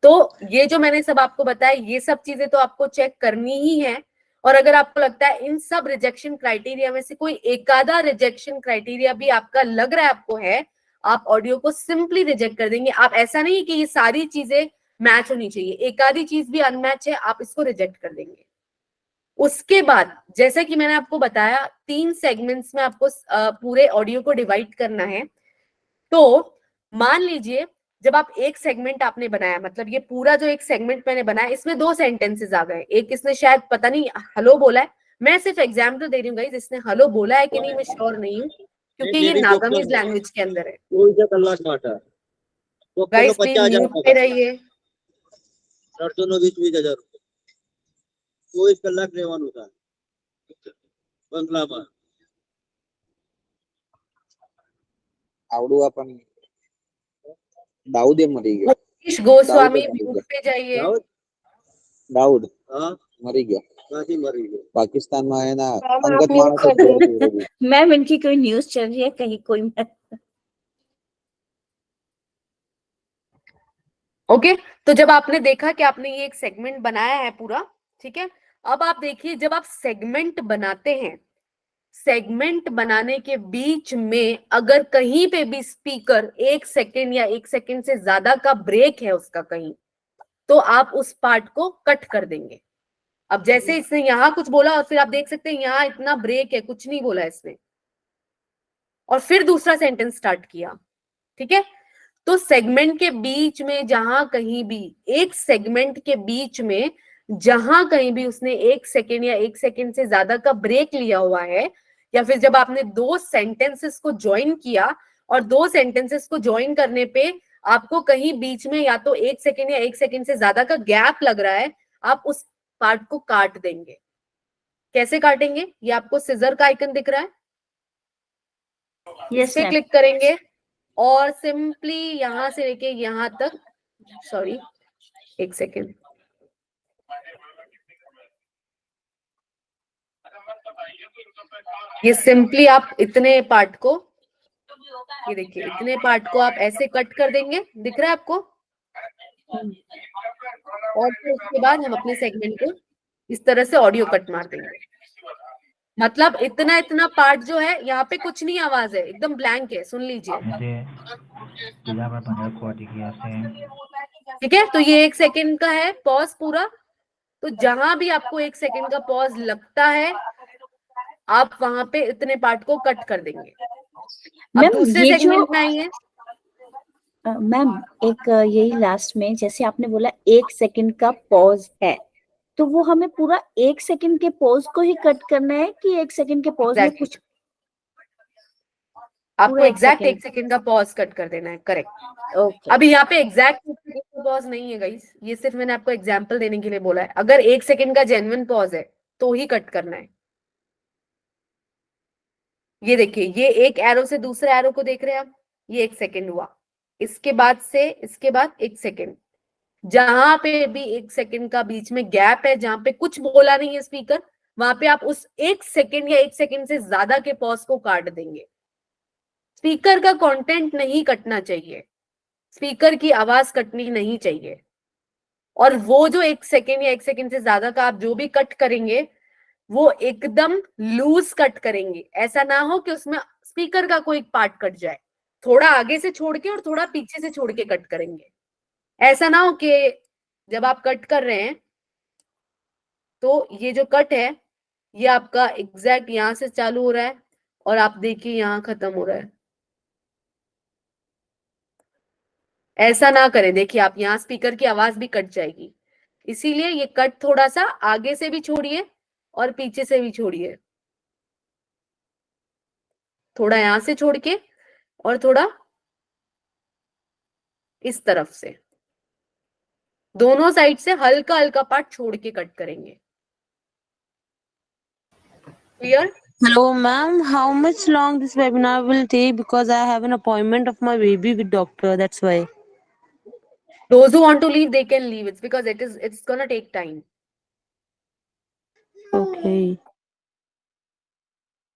तो ये जो मैंने सब आपको बताया, ये सब चीजें तो आपको चेक करनी ही है। और अगर आपको लगता है इन सब रिजेक्शन क्राइटेरिया में से कोई एक आधा रिजेक्शन क्राइटेरिया भी आपका लग रहा है आपको है, आप ऑडियो को सिंपली रिजेक्ट कर देंगे। आप ऐसा नहीं कि ये सारी चीजें मैच होनी चाहिए, एक आधी चीज भी अनमैच है, आप इसको रिजेक्ट कर देंगे। उसके बाद जैसा कि मैंने आपको बताया 3 सेगमेंट्स में आपको पूरे ऑडियो को डिवाइड करना है। तो मान लीजिए जब आप एक सेगमेंट आपने बनाया, मतलब ये पूरा जो एक सेगमेंट मैंने बनाया, इसमें 2 सेंटेंसेस आ गए। एक इसने शायद पता नहीं हेलो बोला है, मैं सिर्फ एग्जाम्पल दे रही हूँ गाइस, इसने हेलो बोला है कि नहीं मैं श्योर नहीं हूँ, क्योंकि ये नागामीज लैंग्वेज के अंदर है। गाइस प्लीज म्यूट पे रहिए। ₹429,000 24 કલાક રહેવાનું થાય બંગલામાં. આવડું આપણને દાઉદે મરી ગયો. मुकेश गोस्वामी म्यूट पे जाइए. દાઉદ મરી ગયા. ક્યાંથી મરી ગયો? પાકિસ્તાનમાં એના मैम અંગત आप म्यूट માણસો कर दो। मैम इनकी कोई न्यूज चल रही है कहीं कोई ओके, तो जब आपने देखा कि आपने ये एक सेगमेंट बनाया है पूरा, ठीक है, अब आप देखिए जब आप सेगमेंट बनाते हैं, सेगमेंट बनाने के बीच में अगर कहीं पे भी स्पीकर 1 सेकेंड या 1 सेकेंड से ज्यादा का ब्रेक है उसका कहीं, तो आप उस पार्ट को कट कर देंगे. अब जैसे इसने यहाँ कुछ बोला और फिर आप देख सकते हैं यहाँ इतना ब्रेक है, कुछ नहीं बोला इसने, और फिर दूसरा सेंटेंस स्टार्ट किया. ठीक है, तो सेगमेंट के बीच में जहां कहीं भी, एक सेगमेंट के बीच में जहां कहीं भी उसने 1 सेकेंड या 1 सेकेंड से ज्यादा का ब्रेक लिया हुआ है, या फिर जब आपने 2 सेंटेंसेस को ज्वाइन किया और 2 सेंटेंसेस को ज्वाइन करने पे आपको कहीं बीच में या तो 1 सेकेंड या 1 सेकेंड से ज्यादा का गैप लग रहा है, आप उस पार्ट को काट देंगे. कैसे काटेंगे? ये आपको सिजर का आइकन दिख रहा है, इस पे क्लिक करेंगे और सिंपली यहां से लेके यहां तक, सॉरी 1 सेकेंड, ये सिंपली आप इतने पार्ट को, ये देखिए इतने पार्ट को आप ऐसे कट कर देंगे, दिख रहा है आपको, और फिर उसके बाद हम अपने सेगमेंट को इस तरह से ऑडियो कट मार देंगे. मतलब इतना इतना पार्ट जो है यहाँ पे कुछ नहीं आवाज है, एकदम ब्लैंक है, सुन लीजिए. ठीक है, तो ये 1 सेकेंड का है पॉज पूरा, तो जहां भी आपको 1 सेकेंड का पॉज लगता है आप वहां पे इतने पार्ट को कट कर देंगे. अब दूसरे सेगमेंट में आइए. मैम एक यही लास्ट में जैसे आपने बोला 1 सेकेंड का पॉज है, तो वो हमें पूरा 1 सेकेंड के पॉज को ही कट करना है कि 1 सेकेंड के पॉज में कुछ आपको एग्जैक्ट 1 सेकेंड का पॉज कट कर देना है. करेक्ट. ओके, अभी यहाँ पे एग्जैक्ट पॉज नहीं है गाइस, ये सिर्फ मैंने आपको एग्जांपल देने के लिए बोला है. अगर 1 सेकेंड का जेन्युइन पॉज है तो ही कट करना है. ये देखिए, ये एक एरो से दूसरे एरो को देख रहे हैं आप, ये 1 सेकेंड हुआ, इसके बाद से इसके बाद 1 सेकेंड, जहां पे भी 1 सेकेंड का बीच में गैप है, जहां पे कुछ बोला नहीं है स्पीकर, वहां पे आप उस 1 सेकेंड या 1 सेकेंड से ज्यादा के पॉज को काट देंगे. स्पीकर का कंटेंट नहीं कटना चाहिए, स्पीकर की आवाज कटनी नहीं चाहिए. और वो जो 1 सेकेंड या 1 सेकेंड से ज्यादा का आप जो भी कट करेंगे वो एकदम लूज कट करेंगे. ऐसा ना हो कि उसमें स्पीकर का कोई पार्ट कट जाए, थोड़ा आगे से छोड़ के और थोड़ा पीछे से छोड़ के कट करेंगे. ऐसा ना हो कि जब आप कट कर रहे हैं तो ये जो कट है ये आपका एग्जैक्ट यहां से चालू हो रहा है और आप देखिए यहां खत्म हो रहा है. ऐसा ना करें. देखिए आप यहाँ स्पीकर की आवाज भी कट जाएगी, इसीलिए ये कट थोड़ा सा आगे से भी छोड़िए और पीछे से भी छोड़िए. थोड़ा यहां से छोड़ के और थोड़ा इस तरफ से, दोनों साइड से हल्का हल्का पार्ट छोड़ के कट करेंगे. Clear? Hello, ma'am. How much long this webinar will take? Because I have an appointment of my baby with doctor. That's why. Those who want to leave, they can leave. It's because it's gonna take time. Okay.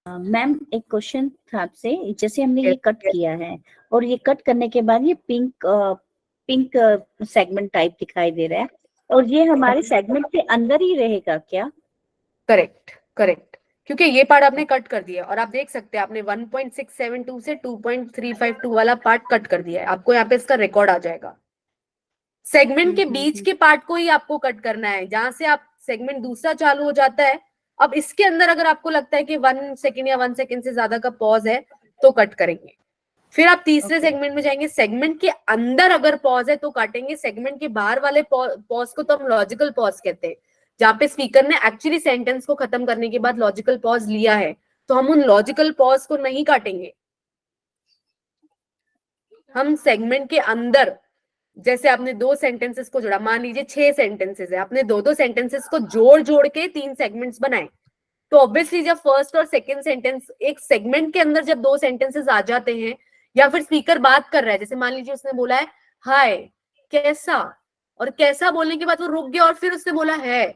Ma'am एक question था आपसे, जैसे हमने ये cut किया है और ये कट करने के बाद ये पिंक सेगमेंट टाइप दिखाई दे रहा है, और ये हमारे सेगमेंट के अंदर ही रहेगा क्या? करेक्ट, करेक्ट, क्योंकि ये पार्ट आपने कट कर दिया और आप देख सकते हैं आपने 1.672 से 2.352 वाला पार्ट कट कर दिया है. आपको यहाँ पे इसका रिकॉर्ड आ जाएगा. सेगमेंट के बीच के पार्ट को ही आपको कट करना है, जहां से आप सेगमेंट दूसरा चालू हो जाता है. अब इसके अंदर अगर आपको लगता है कि 1 सेकेंड या 1 सेकेंड से ज्यादा का पॉज है तो कट करेंगे. फिर आप तीसरे सेगमेंट में जाएंगे, सेगमेंट के अंदर अगर पॉज है तो काटेंगे. सेगमेंट के बाहर वाले पॉज को तो हम लॉजिकल पॉज कहते हैं, जहां पे स्पीकर ने एक्चुअली सेंटेंस को खत्म करने के बाद लॉजिकल पॉज लिया है, तो हम उन लॉजिकल पॉज को नहीं काटेंगे. हम सेगमेंट के अंदर जैसे आपने 2 सेंटेंसेस को जोड़ा, मान लीजिए 6 सेंटेंसेस है, आपने 2 सेंटेंसेस को जोड़ जोड़ के 3 सेगमेंट्स बनाए, तो ऑब्वियसली जब फर्स्ट और सेकंड सेंटेंस एक सेगमेंट के अंदर जब 2 सेंटेंसेस आ जाते हैं, या फिर स्पीकर बात कर रहा है, जैसे मान लीजिए उसने बोला है हाय कैसा, और कैसा बोलने के बाद वो रुक गया और फिर उसने बोला है,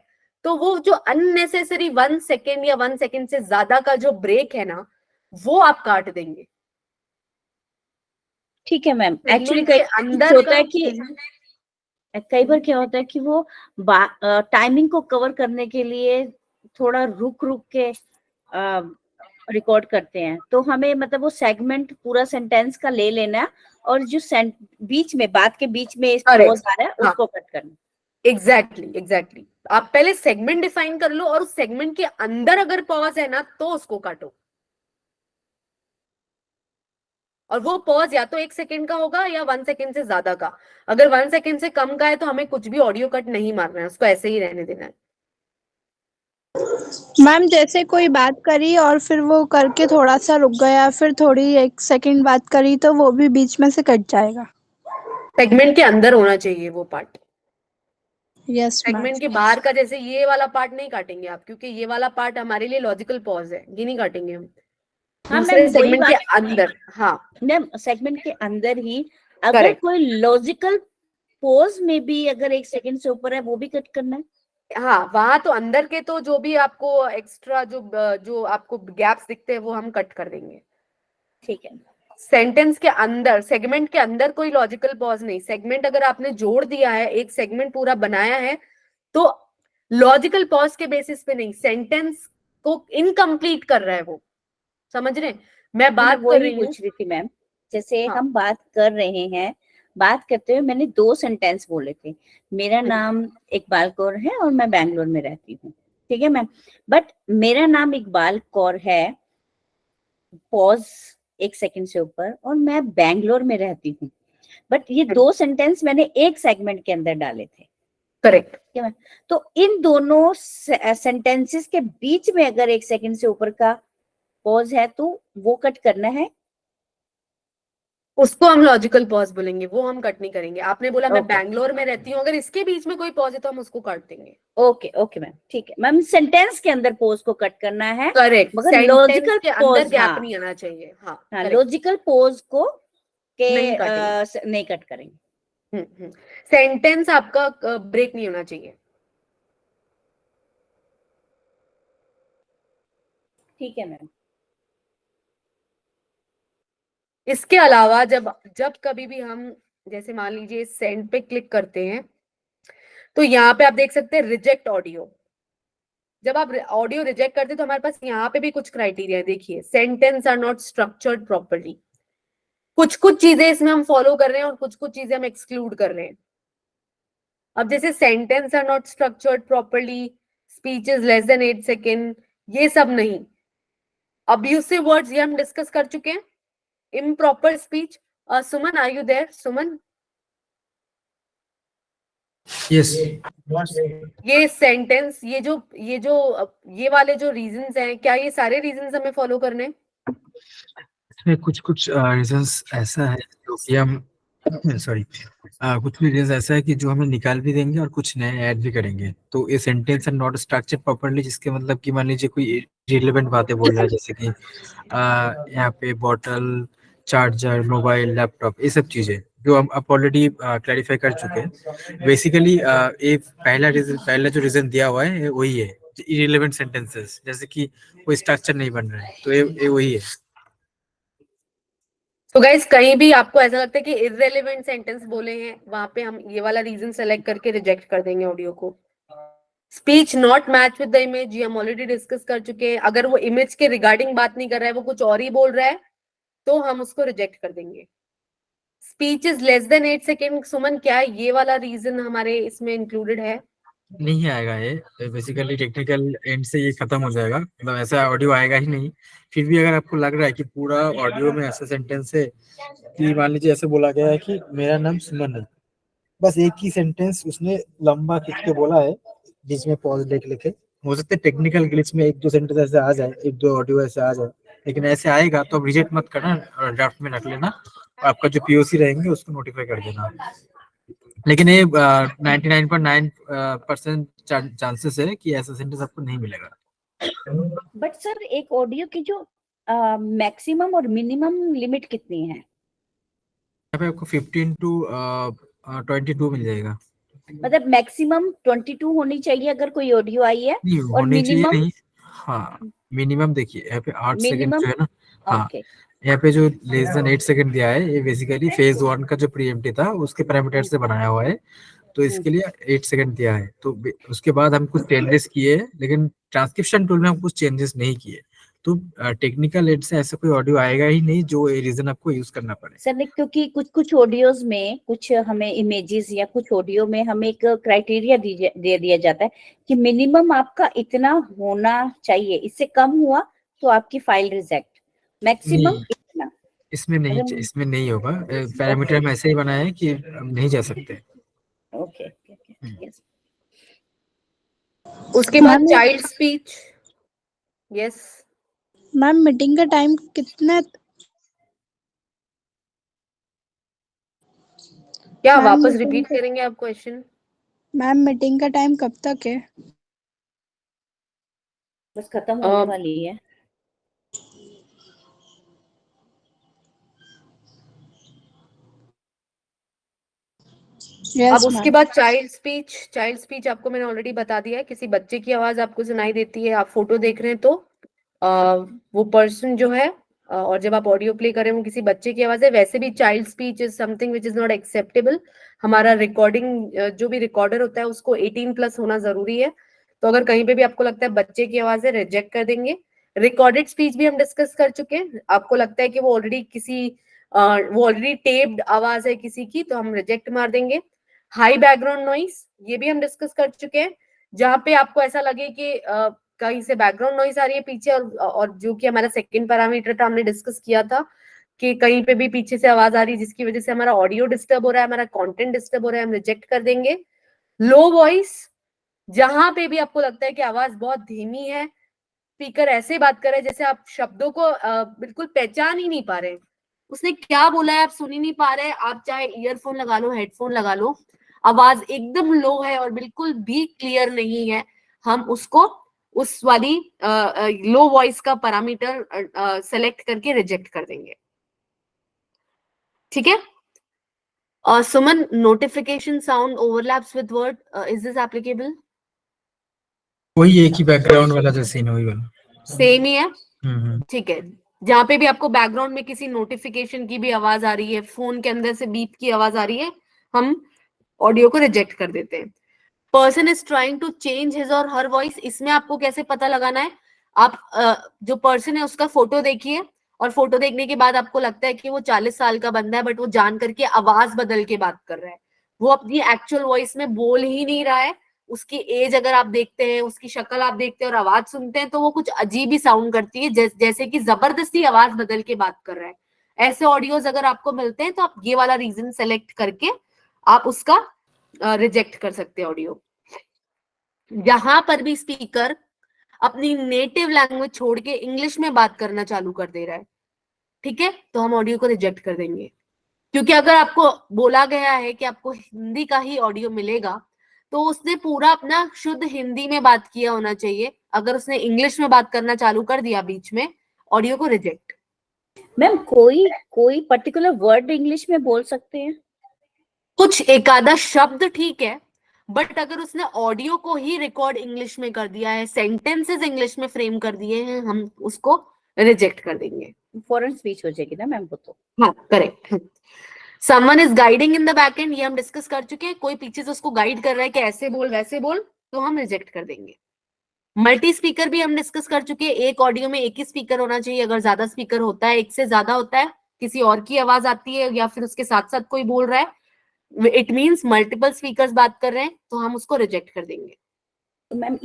तो वो जो अननेसेसरी 1 सेकेंड या 1 सेकेंड से ज्यादा का जो ब्रेक है ना, वो आप काट देंगे। ठीक है मैम। एक्चुअली के अंदर होता है कि कई बार क्या होता है कि वो टाइमिंग को कवर करने के लिए थोड़ा रुक रुक के रिकॉर्ड करते हैं, तो हमें मतलब वो सेगमेंट पूरा सेंटेंस का ले लेना और जो बीच में बात के बीच में पॉज आ रहा है उसको कट करना। एग्जैक्टली आप पहले सेगमेंट डिफाइन कर लो और उस सेगमेंट के अंदर अगर पॉज है ना तो उसको काटो, और वो पॉज या तो 1 सेकेंड का होगा या 1 सेकेंड से ज्यादा का। अगर 1 सेकेंड से कम का है तो हमें कुछ भी ऑडियो कट नहीं मारना है, उसको ऐसे ही रहने देना है। मैम जैसे कोई बात करी और फिर वो करके थोड़ा सा रुक गया, फिर थोड़ी 1 सेकंड बात करी, तो वो भी बीच में से कट जाएगा। सेगमेंट के अंदर होना चाहिए वो पार्ट। यस सेगमेंट के बाहर का जैसे ये वाला पार्ट नहीं काटेंगे आप, क्योंकि ये वाला पार्ट हमारे लिए लॉजिकल पॉज है, ये नहीं काटेंगे हम। दूसरे सेगमेंट के अंदर, हाँ मैम सेगमेंट के अंदर ही अगर कोई लॉजिकल पॉज में भी अगर 1 सेकंड से ऊपर है वो भी कट करना है। हाँ वहां तो अंदर के तो जो भी आपको एक्स्ट्रा जो आपको गैप्स दिखते हैं वो हम कट कर देंगे। ठीक है। सेंटेंस के अंदर, सेगमेंट के अंदर कोई लॉजिकल पॉज नहीं। सेगमेंट अगर आपने जोड़ दिया है, एक सेगमेंट पूरा बनाया है, तो लॉजिकल पॉज के बेसिस पे नहीं, सेंटेंस को इनकम्प्लीट कर रहा है वो, समझ रहे हैं? मैं बात कर रही हूँ, पूछ रही थी मैम, जैसे हम बात कर रहे हैं, बात करते हुए मैंने 2 सेंटेंस बोले थे, मेरा नाम इकबाल कौर है और मैं बैंगलोर में रहती हूँ, ठीक है मैम, बट मेरा नाम इकबाल कौर है, पॉज 1 सेकंड से ऊपर, और मैं बैंगलोर में रहती हूँ, बट ये 2 सेंटेंस मैंने एक सेगमेंट के अंदर डाले थे। करेक्ट। ठीक है, तो इन दोनों सेंटेंसेस के बीच में अगर 1 सेकंड से ऊपर का पॉज है तो वो कट करना है, उसको हम लॉजिकल पॉज बोलेंगे, वो हम कट नहीं करेंगे। आपने बोला मैं बैंगलोर में रहती हूँ, अगर इसके बीच में कोई पॉज है तो हम उसको काट देंगे। ओके ओके मैम, ठीक है मैम, सेंटेंस के अंदर पॉज को कट करना है, करेक्ट, मगर लॉजिकल के अंदर गैप नहीं आना चाहिए। हाँ लॉजिकल पॉज को नहीं कट करेंगे। सेंटेंस आपका ब्रेक नहीं होना चाहिए। ठीक है मैम। इसके अलावा जब कभी भी हम जैसे मान लीजिए सेंड पे क्लिक करते हैं, तो यहाँ पे आप देख सकते हैं रिजेक्ट ऑडियो। जब आप ऑडियो रिजेक्ट करते हैं तो हमारे पास यहाँ पे भी कुछ क्राइटेरिया है। देखिए, sentence are not structured properly, कुछ चीजें इसमें हम फॉलो कर रहे हैं और कुछ चीजें हम एक्सक्लूड कर रहे हैं। अब जैसे sentence are not structured properly, speech is less than 8 second, ये सब नहीं। अब्यूसिव वर्ड्स ये हम डिस्कस कर चुके हैं। Improper speech, Suman are you there? Suman, yes. ये सेंटेंस, ये वाले जो रीजंस हैं, क्या ये सारे रीजंस हमें फॉलो करने हैं? इसमें कुछ रीजंस ऐसा है जो कि हम सॉरी कुछ भी रीजंस ऐसा है कि जो हमें निकाल भी देंगे और कुछ नए ऐड भी करेंगे। तो ये sentence are not structured properly, जिसके मतलब कि मान लीजिए कोई रिलेवेंट बातें बोल रहा है, जैसे कि यहाँ पे बॉटल, चार्जर, मोबाइल, लैपटॉप, ये सब चीजें जो हम आप ऑलरेडी क्लैरिफाई कर चुके हैं। बेसिकली ये पहला जो रीजन दिया हुआ है वही है, इररिलेवेंट सेंटेंसेस, जैसे कि कोई स्ट्रक्चर नहीं बन रहा है, तो ये वही है। तो गाइस, कहीं भी आपको ऐसा लगता है कि इररिलेवेंट सेंटेंस बोले हैं, वहां पे हम ये वाला रीजन सेलेक्ट करके रिजेक्ट कर देंगे ऑडियो को। Speech not match with the image, ये हम ऑलरेडी डिस्कस कर चुके हैं। अगर वो इमेज के रिगार्डिंग बात नहीं कर रहा है, वो कुछ और ही बोल रहा है, तो हम उसको रिजेक्ट कर देंगे। Speech is less than 8 second, Suman क्या ये वाला रीजन हमारे इसमें इंक्लूडेड है? नहीं आएगा, ये बेसिकली टेक्निकल एंड से ये खत्म हो जाएगा, मतलब ऐसा ऑडियो आएगा ही नहीं। फिर भी अगर आपको लग रहा है कि पूरा ऑडियो में ऐसा सेंटेंस है कि मान लीजिए ऐसे बोला गया है कि मेरा नाम सुमन है, बस एक ही सेंटेंस उसने लंबा खींच के बोला है, बीच में पॉज लेके हो सकता है टेक्निकल ग्लिच में 1-2 सेंटेंस ऐसे आ जाए, 1-2 ऑडियो ऐसे आ जाए, लेकिन ऐसे आएगा तो आप रिजेक्ट मत करना, ड्राफ्ट में रख लेना, आपका जो पीओसी रहेंगे उसको नोटिफाई कर देना। लेकिन ये 99.9% चांसेस है कि ऐसा सेंटेंस आपको नहीं मिलेगा। बट सर एक ऑडियो की जो मैक्सिमम और मिनिमम लिमिट कितनी है? यहाँ पे आपको 15 to 22 मिल जाएगा। मतलब मैक्सिमम 22 होनी चाहिए अगर कोई ऑडियो आई है, नहीं और होनी चाहिए मिनिमम नहीं। हाँ मिनिमम देखिए यहाँ पे 8 सेकंड मिनिमम जो है ना। हाँ ओके यहाँ पे जो लेस देन 8 सेकंड दिया है, ये बेसिकली फेज 1 का जो प्रीएम्प्टी था उसके पैरामीटर से बनाया हुआ है, तो इसके लिए 8 सेकंड दिया है। तो उसके बाद हम कुछ चेंजेस किए, लेकिन ट्रांसक्रिप्शन टूल में हम कुछ चेंजेस नहीं किए, तो टेक्निकल एड से ऐसा कोई ऑडियो आएगा ही नहीं जो रीजन आपको यूज करना पड़े। सर नहीं, क्योंकि कुछ कुछ ऑडियोज में कुछ हमें इमेजेस या कुछ ऑडियो में हमें एक क्राइटेरिया दे दिया जाता है कि मिनिमम आपका इतना होना चाहिए, इससे कम हुआ तो आपकी फाइल रिजेक्ट, मैक्सिमम इतना। इसमें नहीं होगा, पैरामीटर में ऐसे ही बनाया है कि हम नहीं जा सकते। Okay yes. उसके बाद child speech. Yes ma'am meeting का टाइम कितना? क्या मैम, वापस मीटिंग रिपीट का- करेंगे आप क्वेश्चन? मैम मीटिंग का टाइम कब तक है? बस खत्म होने वाली है। अब उसके बाद चाइल्ड स्पीच आपको मैंने ऑलरेडी बता दिया है। किसी बच्चे की आवाज आपको सुनाई देती है, आप फोटो देख रहे हैं तो वो पर्सन जो है और जब आप ऑडियो प्ले करें वो किसी बच्चे की आवाज है। वैसे भी child speech is something which is not acceptable. हमारा रिकॉर्डिंग जो भी रिकॉर्डर होता है उसको 18+ होना जरूरी है। तो अगर कहीं पे भी आपको लगता है बच्चे की आवाज है, रिजेक्ट कर देंगे। रिकॉर्डेड स्पीच भी हम डिस्कस कर चुके हैं। आपको लगता है कि वो ऑलरेडी टेप्ड आवाज है किसी की, तो हम रिजेक्ट मार देंगे। हाई बैकग्राउंड नॉइस, ये भी हम डिस्कस कर चुके हैं। जहां पे आपको ऐसा लगे कि कहीं से बैकग्राउंड नॉइस आ रही है पीछे, और जो कि हमारा सेकंड पैरामीटर था, हमने डिस्कस किया था कि कहीं पे भी पीछे से आवाज आ रही है जिसकी वजह से हमारा ऑडियो डिस्टर्ब हो रहा है, हमारा कंटेंट डिस्टर्ब हो रहा है, हम रिजेक्ट कर देंगे। लो वॉइस, जहां पे भी आपको लगता है कि आवाज बहुत धीमी है, स्पीकर ऐसे बात कर रहे हैं जैसे आप शब्दों को बिल्कुल पहचान ही नहीं पा रहे, उसने क्या बोला है आप सुन ही नहीं पा रहे, आप चाहे ईयरफोन लगा लो, हेडफोन लगा लो, आवाज एकदम लो है और बिल्कुल भी क्लियर नहीं है, हम उसको उस वाली लो वॉइस का पैरामीटर सेलेक्ट करके रिजेक्ट कर देंगे। ठीक है। Suman, notification sound overlaps with word, is this applicable? वही एक ही बैकग्राउंड वाला जो सीन वही वाला सेम ही है। ठीक है। जहां पे भी आपको बैकग्राउंड में किसी नोटिफिकेशन की भी आवाज आ रही है, फोन के अंदर से बीप की आवाज आ रही है, हम ऑडियो को रिजेक्ट कर देते हैं। Person is trying to change his or her voice, इसमें आपको कैसे पता लगाना है? आप जो पर्सन है उसका फोटो देखिए, और फोटो देखने के बाद आपको लगता है कि वो 40 साल का बंदा है, बट वो जान करके आवाज बदल के बात कर रहा है, वो अपनी एक्चुअल वॉइस में बोल ही नहीं रहा है। उसकी एज अगर आप देखते हैं, उसकी शक्ल आप देखते हैं और आवाज सुनते हैं तो वो कुछ अजीब ही साउंड करती है, जैसे कि जबरदस्ती आवाज बदल के बात कर रहा है। ऐसे ऑडियोज अगर आपको मिलते हैं तो आप ये वाला रीजन सेलेक्ट करके आप उसका रिजेक्ट कर सकते हैं ऑडियो। जहां पर भी स्पीकर अपनी नेटिव लैंग्वेज छोड़ के इंग्लिश में बात करना चालू कर दे रहा है, ठीक है, तो हम ऑडियो को रिजेक्ट कर देंगे। क्योंकि अगर आपको बोला गया है कि आपको हिंदी का ही ऑडियो मिलेगा, तो उसने पूरा अपना शुद्ध हिंदी में बात किया होना चाहिए। अगर उसने इंग्लिश में बात करना चालू कर दिया बीच में, ऑडियो को रिजेक्ट। मैम कोई पर्टिकुलर वर्ड इंग्लिश में बोल सकते हैं? कुछ एक आधा शब्द ठीक है, बट अगर उसने ऑडियो को ही रिकॉर्ड इंग्लिश में कर दिया है, सेंटेंसेस इंग्लिश में फ्रेम कर दिए हैं, हम उसको रिजेक्ट कर देंगे। फॉरेन स्पीच हो जाएगी ना मैम वो तो। हाँ correct. Someone is guiding in the back and, ये हम डिस्कस कर चुके हैं। कोई पीछे से उसको गाइड कर रहा है कि ऐसे बोल वैसे बोल, तो हम रिजेक्ट कर देंगे। मल्टी स्पीकर भी हम डिस्कस कर चुके हैं। एक ऑडियो में एक ही स्पीकर होना चाहिए। अगर ज्यादा स्पीकर होता है, एक से ज्यादा होता है, किसी और की आवाज आती है या फिर उसके साथ साथ कोई बोल रहा है, इट मीन्स मल्टीपल स्पीकर्स बात कर रहे हैं, तो हम उसको रिजेक्ट कर देंगे। तो मैम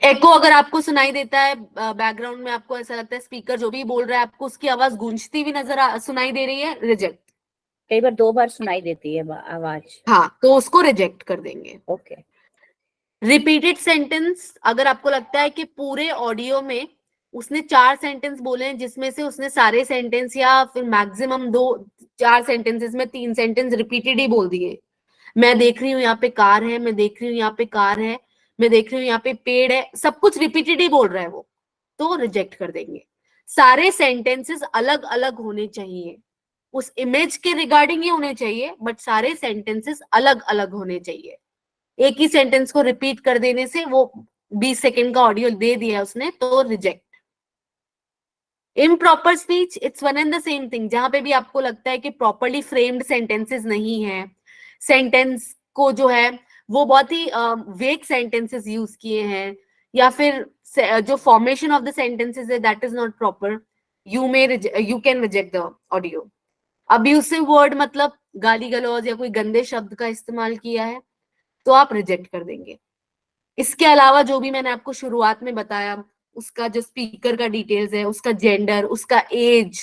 एको अगर आपको सुनाई देता है बैकग्राउंड में, आपको ऐसा लगता है स्पीकर जो भी बोल रहा है आपको उसकी आवाज गूंजती हुई सुनाई दे रही है, रिजेक्ट। कई बार 2 बार सुनाई देती है आवाज। हाँ, तो उसको रिजेक्ट कर देंगे। ओके। रिपीटेड सेंटेंस, अगर आपको लगता है कि पूरे ऑडियो में उसने 4 सेंटेंस बोले हैं, जिसमें से उसने सारे सेंटेंस या फिर मैक्सिमम 4 सेंटेंसेस में 3 सेंटेंस रिपीटेड ही बोल दिए, मैं देख रही हूँ यहाँ पे कार है, मैं देख रही हूँ यहाँ पे कार है, मैं देख रही हूँ यहाँ पे पेड़ है, सब कुछ रिपीटेड ही बोल रहा है वो, तो रिजेक्ट कर देंगे। सारे सेंटेंसेस अलग अलग होने चाहिए, उस इमेज के रिगार्डिंग ही होने चाहिए, बट सारे सेंटेंसेस अलग अलग होने चाहिए। एक ही सेंटेंस को रिपीट कर देने से, वो 20 सेकंड का ऑडियो दे दिया उसने, तो reject. Improper speech, it's one and the same thing. जहां पे भी आपको लगता है कि प्रॉपरली फ्रेम्ड सेंटेंसेस नहीं है, सेंटेंस को जो है वो बहुत ही वेग सेंटेंसेस यूज किए हैं, या फिर जो फॉर्मेशन ऑफ द सेंटेंसेस है that is not proper, you can reject the audio. Abusive word मतलब गाली गलौज या कोई गंदे शब्द का इस्तेमाल किया है तो आप रिजेक्ट कर देंगे। इसके अलावा जो भी मैंने आपको शुरुआत में बताया, उसका जो स्पीकर का डिटेल्स है, उसका जेंडर, उसका एज,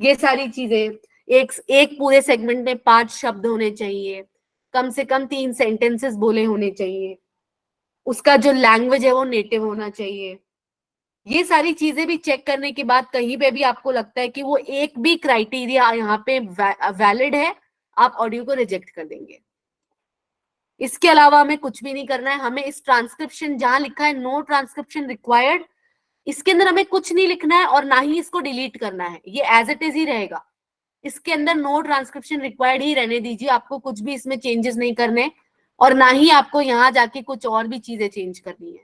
ये सारी चीजें, एक पूरे सेगमेंट में 5 शब्द होने चाहिए, कम से कम 3 सेंटेंसेस बोले होने चाहिए, उसका जो लैंग्वेज है वो नेटिव होना चाहिए। ये सारी चीजें भी चेक करने के बाद कहीं पे भी आपको लगता है कि वो एक भी क्राइटेरिया यहाँ पे वैलिड है, आप ऑडियो को रिजेक्ट कर देंगे। इसके अलावा हमें कुछ भी नहीं करना है। हमें इस ट्रांसक्रिप्शन जहां लिखा है नो ट्रांसक्रिप्शन रिक्वायर्ड, इसके अंदर हमें कुछ नहीं लिखना है और ना ही इसको डिलीट करना है, ये एज इट इज ही रहेगा। इसके अंदर नो ट्रांसक्रिप्शन रिक्वायर्ड ही रहने दीजिए, आपको कुछ भी इसमें चेंजेस नहीं करने, और ना ही आपको यहाँ जाके कुछ और भी चीजें चेंज करनी है।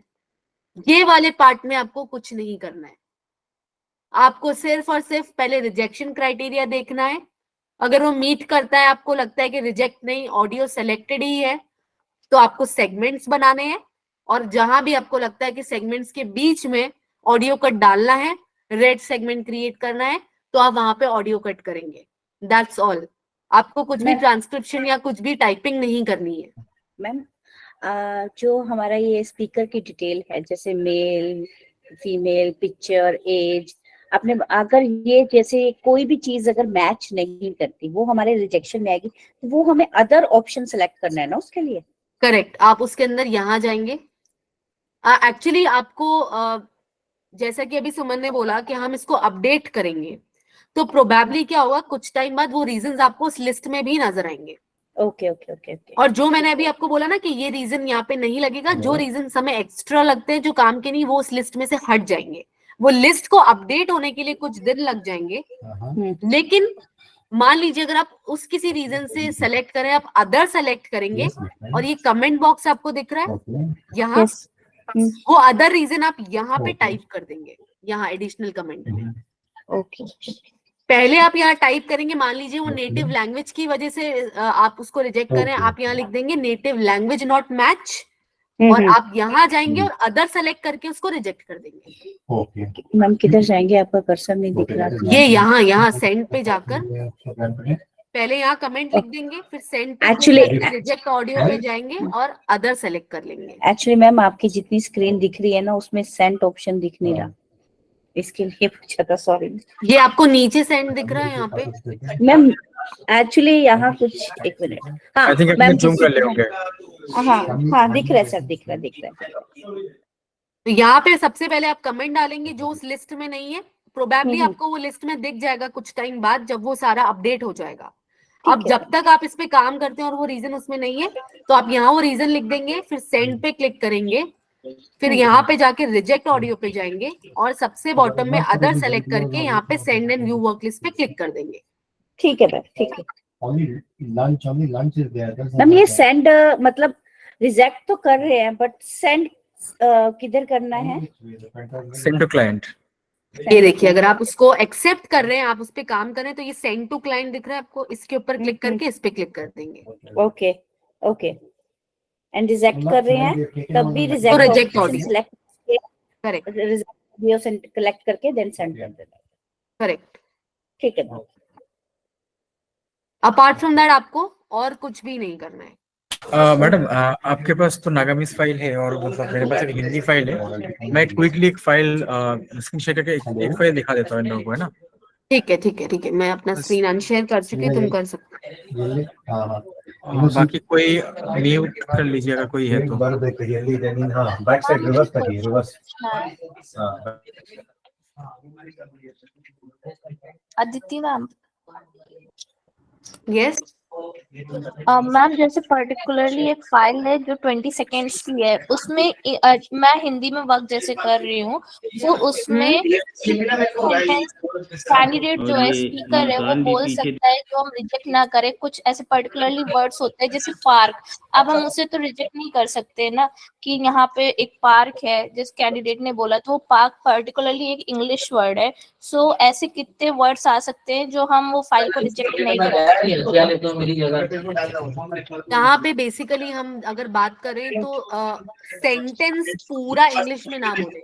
ये वाले पार्ट में आपको कुछ नहीं करना है। आपको सिर्फ और सिर्फ पहले रिजेक्शन क्राइटेरिया देखना है। अगर वो मीट करता है, आपको लगता है कि रिजेक्ट नहीं, ऑडियो सेलेक्टेड ही है, तो आपको सेगमेंट्स बनाने हैं, और जहां भी आपको लगता है कि सेगमेंट्स के बीच में ऑडियो कट डालना है, रेड सेगमेंट क्रिएट करना है, तो आप वहां पे ऑडियो कट करेंगे। That's all. आपको कुछ भी ट्रांसक्रिप्शन या कुछ भी टाइपिंग नहीं करनी है। मैम जो हमारा ये स्पीकर की डिटेल है, जैसे मेल, फीमेल, पिक्चर, एज, आपने अगर ये जैसे कोई भी चीज अगर मैच नहीं करती, वो हमारे रिजेक्शन में आएगी, तो वो हमें अदर ऑप्शन सेलेक्ट करना है ना उसके लिए। करेक्ट, आप उसके अंदर यहाँ जाएंगे। एक्चुअली आपको जैसा कि अभी सुमन ने बोला कि हम इसको अपडेट करेंगे, तो प्रोबेबली क्या होगा, कुछ टाइम बाद वो रीजंस आपको उस लिस्ट में भी नजर आएंगे। Okay okay okay okay. और जो मैंने अभी आपको बोला ना कि ये रीजन यहाँ पे नहीं लगेगा, जो रीजन हमें एक्स्ट्रा लगते हैं जो काम के नहीं, वो उस लिस्ट में से हट जाएंगे। वो लिस्ट को अपडेट होने के लिए कुछ दिन लग जाएंगे, लेकिन मान लीजिए अगर आप उस किसी रीजन से सेलेक्ट करें, आप अदर सेलेक्ट करेंगे, और ये कमेंट बॉक्स आपको दिख रहा है यहाँ, वो अदर रीजन आप यहाँ पे टाइप कर देंगे, यहाँ एडिशनल कमेंट में। ओके, पहले आप यहाँ टाइप करेंगे, मान लीजिए वो नेटिव लैंग्वेज की वजह से आप उसको रिजेक्ट करें, आप यहाँ लिख देंगे नेटिव लैंग्वेज नॉट मैच, और आप यहाँ जाएंगे और अदर सेलेक्ट करके उसको रिजेक्ट कर देंगे। मैम किधर जाएंगे, आपका कर्सर नहीं दिख रहा। ये यहाँ सेंड पे जाकर पहले यहाँ कमेंट लिख देंगे, फिर सेंड पे एक्चुअली रिजेक्ट ऑडियो पे जाएंगे और अदर सेलेक्ट कर लेंगे। एक्चुअली मैम आपकी जितनी स्क्रीन दिख रही है ना, उसमें सेंड ऑप्शन दिख नहीं रहा, इसके लिए पूछा था, सॉरी। ये आपको नीचे सेंड दिख रहा है यहाँ पे मैम, एक्चुअली यहाँ कुछ, एक मिनट, हाँ मैम जूम कर ले होंगे। हाँ दिख रहा है सर, दिख रहा है। तो यहाँ पे सबसे पहले आप कमेंट डालेंगे जो उस लिस्ट में नहीं है, प्रोबेबली आपको वो लिस्ट में दिख जाएगा कुछ टाइम बाद जब वो सारा अपडेट हो जाएगा। अब जब तक आप इस पे काम करते हैं और वो रीजन उसमें नहीं है, तो आप यहाँ वो रीजन लिख देंगे, फिर सेंड पे क्लिक करेंगे, फिर यहाँ पे जाके रिजेक्ट ऑडियो पे जाएंगे, और सबसे बॉटम में अदर सेलेक्ट करके यहाँ पे send and view work list पे क्लिक कर देंगे। ठीक है मैम, ठीक है मैम। ये सेंड मतलब रिजेक्ट तो कर रहे हैं, बट सेंड किधर करना है? Send to client. ये देखिए, अगर आप उसको एक्सेप्ट कर रहे हैं, आप उस पे काम कर रहे हैं, तो ये सेंड टू क्लाइंट दिख रहा है आपको, इसके ऊपर क्लिक करके इस पे क्लिक कर देंगे। Okay okay. एंड रिजेक्ट कर रहे हैं तब भी reject audio select, correct, reject audio select करके देन सेंड कर देना। करेक्ट, ठीक है मैम। अपार्ट फ्रॉम दैट आपको और कुछ भी नहीं करना है। मैडम आपके पास तो नागामीज फाइल है और मतलब मेरे पास एक हिंदी फाइल है। मैं क्विकली एक फाइल स्क्रीन शेयर करके एक फाइल दिखा देता हूँ इन लोगों को, है ना? ठीक है ठीक है ठीक है, मैं अपना स्क्रीन अनशेयर कर चुकी हूँ, तुम कर सकते हो। बाकी कोई म्यूट कर लीजिए अगर कोई है तो। बैक साइड रिवर्स करिए, reverse. Aditi ma'am, yes ma'am जैसे पर्टिकुलरली एक फाइल है जो 20 सेकेंड्स की है, उसमें मैं हिंदी में वर्क जैसे कर रही हूँ, वो उसमें कैंडिडेट जो है स्पीकर है वो बोल सकता है जो हम रिजेक्ट ना करें। कुछ ऐसे पर्टिकुलरली वर्ड्स होते हैं जैसे पार्क, अब हम उसे तो रिजेक्ट नहीं कर सकते ना कि यहाँ पे एक पार्क है जिस कैंडिडेट ने बोला, तो वो पार्क पर्टिकुलरली एक इंग्लिश वर्ड है। सो ऐसे कितने वर्ड्स आ सकते हैं जो हम वो फाइल को रिजेक्ट नहीं कर सकते। यहाँ पे बेसिकली हम अगर बात करें तो सेंटेंस पूरा इंग्लिश में ना बोले।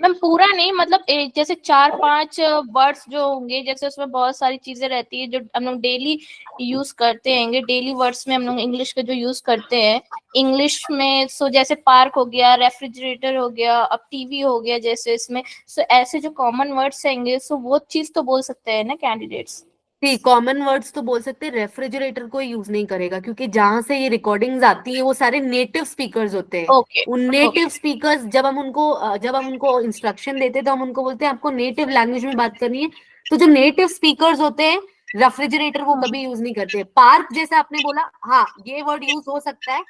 मैम पूरा नहीं, मतलब जैसे 4-5 वर्ड्स जो होंगे, जैसे उसमें बहुत सारी चीजें रहती है जो हम लोग डेली यूज करते हैं, डेली वर्ड्स में हम लोग इंग्लिश के जो यूज करते हैं इंग्लिश में। सो जैसे पार्क हो गया, रेफ्रिजरेटर हो गया, अब टीवी हो गया जैसे इसमें। सो ऐसे जो कॉमन वर्ड्स रहेंगे सो वो चीज तो बोल सकते हैं ना कैंडिडेट्स। ठीक, कॉमन वर्ड्स तो बोल सकते हैं। रेफ्रिजरेटर को यूज नहीं करेगा क्योंकि जहां से ये रिकॉर्डिंग्स आती है वो सारे नेटिव स्पीकर्स होते हैं। ओके उन नेटिव स्पीकर्स जब हम उनको इंस्ट्रक्शन देते हैं तो हम उनको बोलते हैं आपको नेटिव लैंग्वेज में बात करनी है। तो जो नेटिव स्पीकर्स होते हैं रेफ्रिजरेटर वो कभी यूज नहीं करते। पार्क जैसा आपने बोला, हाँ ये वर्ड यूज हो सकता है।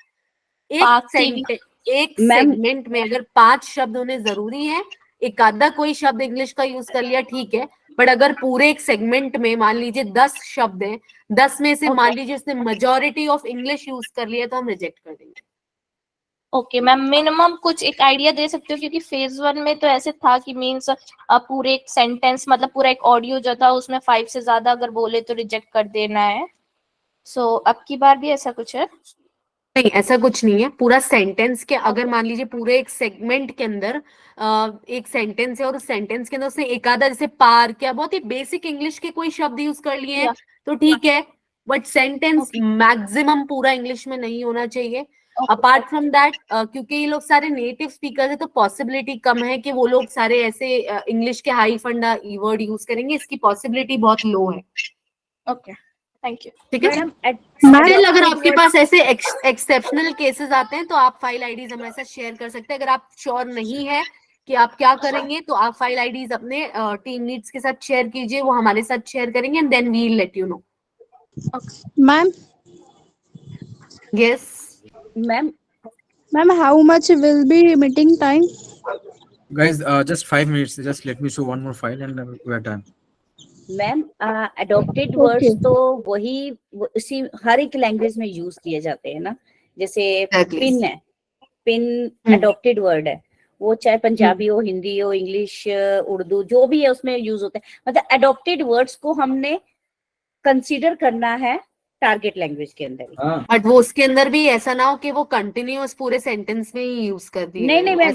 एक सेगमेंट में अगर 5 शब्द होने जरूरी है, एक आधा कोई शब्द इंग्लिश का यूज कर लिया ठीक है, बट अगर पूरे एक सेगमेंट में मान लीजिए 10 शब्द हैं, 10 में से मान लीजिए उसने मेजॉरिटी ऑफ इंग्लिश यूज कर लिया तो हम रिजेक्ट कर देंगे। ओके मैम, मिनिमम कुछ एक आइडिया दे सकते हो? क्योंकि फेज 1 में तो ऐसे था कि मीन्स पूरे एक सेंटेंस मतलब पूरा एक ऑडियो जो था उसमें 5 से ज्यादा अगर बोले तो रिजेक्ट कर देना है। सो अब की बार भी ऐसा कुछ है? नहीं, ऐसा कुछ नहीं है। पूरा सेंटेंस के अगर मान लीजिए पूरे एक सेगमेंट के अंदर एक सेंटेंस है और उस सेंटेंस के अंदर उसने एक आधा जैसे पार्क या बहुत ही बेसिक इंग्लिश के कोई शब्द यूज कर लिए हैं तो ठीक है, बट सेंटेंस मैक्सिमम पूरा इंग्लिश में नहीं होना चाहिए। अपार्ट फ्रॉम दैट क्योंकि ये लोग सारे नेटिव स्पीकर है तो पॉसिबिलिटी कम है कि वो लोग सारे ऐसे इंग्लिश के हाई फंडा वर्ड यूज करेंगे, इसकी पॉसिबिलिटी बहुत लो है। Okay thank you. ठीक है, स्टिल अगर आपके पास ऐसे एक्सेप्शनल केसेस आते हैं तो आप फाइल आईडीज हमारे साथ शेयर कर सकते हैं। अगर आप श्योर नहीं है कि आप क्या करेंगे तो आप फाइल आईडीज अपने टीम लीड्स के साथ शेयर कीजिए, वो हमारे साथ शेयर करेंगे and then we will let you know. Ma'am yes ma'am how much will be meeting time? Guys, just 5 minutes. Just let me show one more file and we are done. Ma'am adopted words तो वही उसी हर एक language में use किए जाते हैं ना। जैसे पिन है, पिन अडॉप्टेड वर्ड है, वो चाहे पंजाबी हो, हिंदी हो, इंग्लिश, उर्दू जो भी है उसमें यूज होता है। मतलब अडॉप्टेड वर्ड्स को हमने कंसीडर करना है टारगेट लैंग्वेज के अंदर। बट वो उसके अंदर भी ऐसा ना हो कि वो कंटिन्यूअस पूरे सेंटेंस में ही यूज कर दिए। नहीं मैम,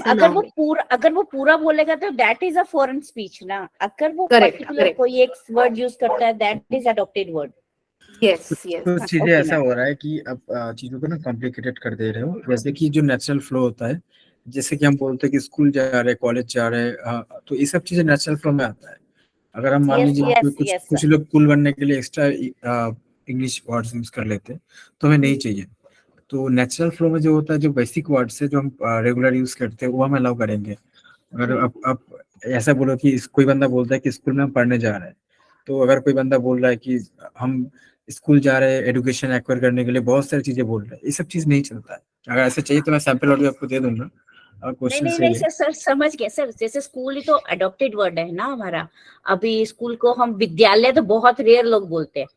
अगर वो पूरा बोलेगा तो that is a foreign speech ना। अगर वो पर्टिकुलर कोई एक वर्ड यूज करता है that is adopted word. Yes तो चीजें ऐसा हो रहा है कि अब चीजों को ना कॉम्प्लिकेटेड कर दे रहे हो। जैसे कि जो नेचुरल फ्लो होता है, जैसे कि हम बोलते हैं कि स्कूल जा रहे हैं, कॉलेज जा रहे हैं, तो ये सब चीजें नेचुरल फ्लो में आता है। अगर हम मान लीजिए कुछ लोग कूल बनने के लिए एक्स्ट्रा इंग्लिश वर्ड्स यूज कर लेते हैं तो हमें नहीं चाहिए। तो नेचुरल फ्लो में जो होता है, जो बेसिक वर्ड्स है जो हम रेगुलर यूज करते हैं वो हम अलाउ करेंगे। अगर अब ऐसा बोलो कि कोई बंदा बोलता है कि स्कूल में हम पढ़ने जा रहे हैं, तो अगर कोई बंदा बोल रहा है कि हम स्कूल जा रहे हैं एजुकेशन एक्वायर करने के लिए, बहुत सारी चीजें बोल रहे हैं, ये सब चीज नहीं चलता है। अगर ऐसा चाहिए तो मैं सैंपल ऑडियो आपको दे दूंगा। नहीं सर समझ गए सर। जैसे स्कूल ही तो अडॉप्टेड वर्ड है ना हमारा। अभी स्कूल को हम विद्यालय तो बहुत रेयर लोग बोलते हैं।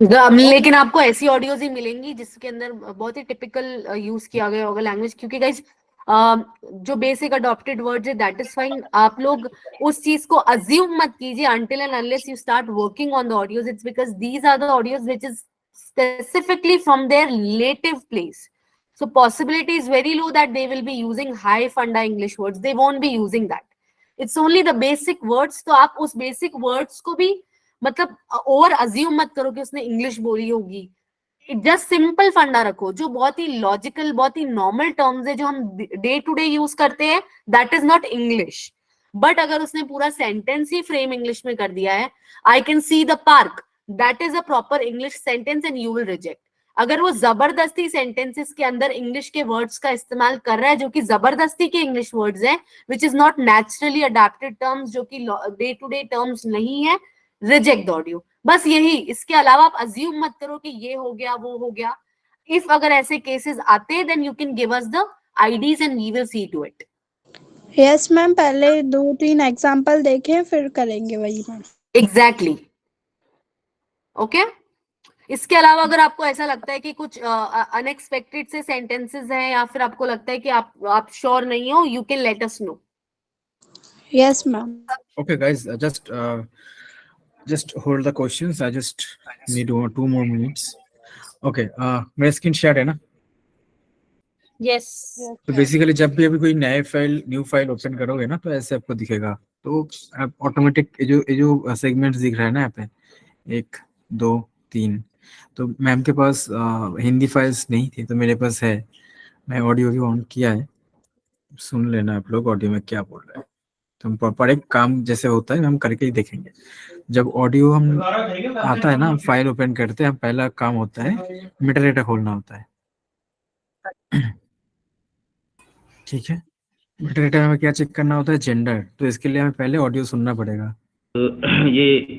लेकिन आपको ऐसी ऑडियोज ही मिलेंगी जिसके अंदर बहुत ही टिपिकल यूज किया गया होगा लैंग्वेज। क्योंकि गाइस जो बेसिक अडॉप्टेड वर्ड्स है दैट इज फाइन। आप लोग उस चीज को अज्यूम मत कीजिए until and unless you start working on the audios. It's because these are the audios which is specifically from their native place. So possibility is very low that they will be using high funda English words. They won't be using that. It's only the basic words. तो आप उस basic words को भी मतलब over assume मत करो कि उसने इंग्लिश बोली होगी। जस्ट सिंपल फंडा रखो जो बहुत ही लॉजिकल, बहुत ही नॉर्मल टर्म्स है जो हम डे टू डे यूज करते हैं, that is not English. But अगर उसने पूरा सेंटेंस ही फ्रेम इंग्लिश में कर दिया है, I can see the park, that is a proper English sentence and you will reject. अगर वो जबरदस्ती सेंटेंसेस के अंदर इंग्लिश के वर्ड्स का इस्तेमाल कर रहा है जो कि जबरदस्ती के इंग्लिश वर्ड्स हैं, which is not naturally adapted terms, जो कि डे टू डे टर्म्स नहीं है, रिजेक्ट द ऑडियो। बस यही, इसके अलावा आप अज्यूम मत करो कि ये हो गया वो हो गया। इफ अगर ऐसे केसेस आते हैं then you can give us the IDs and we will see to it. Yes ma'am, पहले 2-3 एग्जांपल देखें फिर करेंगे वही मैम। Exactly, okay. इसके अलावा अगर आपको ऐसा लगता है कि कुछ अनएक्सपेक्टेड से सेंटेंसेस हैं या फिर आपको लगता है कि आप श्योर नहीं हो, you can let us know. Yes ma'am. Okay, guys, just hold the questions. I just need 2 more minutes. Okay, मेरा स्क्रीन शेयर है ना? यस। तो बेसिकली जब भी अभी कोई न्यू फाइल ओपन करोगे ना, तो ऐसे आपको दिखेगा। तो आप ऑटोमेटिक ये जो सेगमेंट्स दिख रहा है ना यहाँ पे 1 2 3, तो मैम के पास हिंदी फाइल्स नहीं थी, तो मेरे पास है। मैं ऑडियो भी ऑन किया है, सुन लेना आप लोग ऑडियो में क्या बोल रहे हैं। तो हम प्रॉपर एक काम जैसे होता है हम करके ही देखेंगे। जब ऑडियो हम आता है ना, फाइल ओपन करते हैं, हम पहला काम होता है मेटाडेटा खोलना होता है, ठीक है। मेटाडेटा में क्या चेक करना होता है, जेंडर। तो इसके लिए हमें पहले ऑडियो सुनना पड़ेगा। ये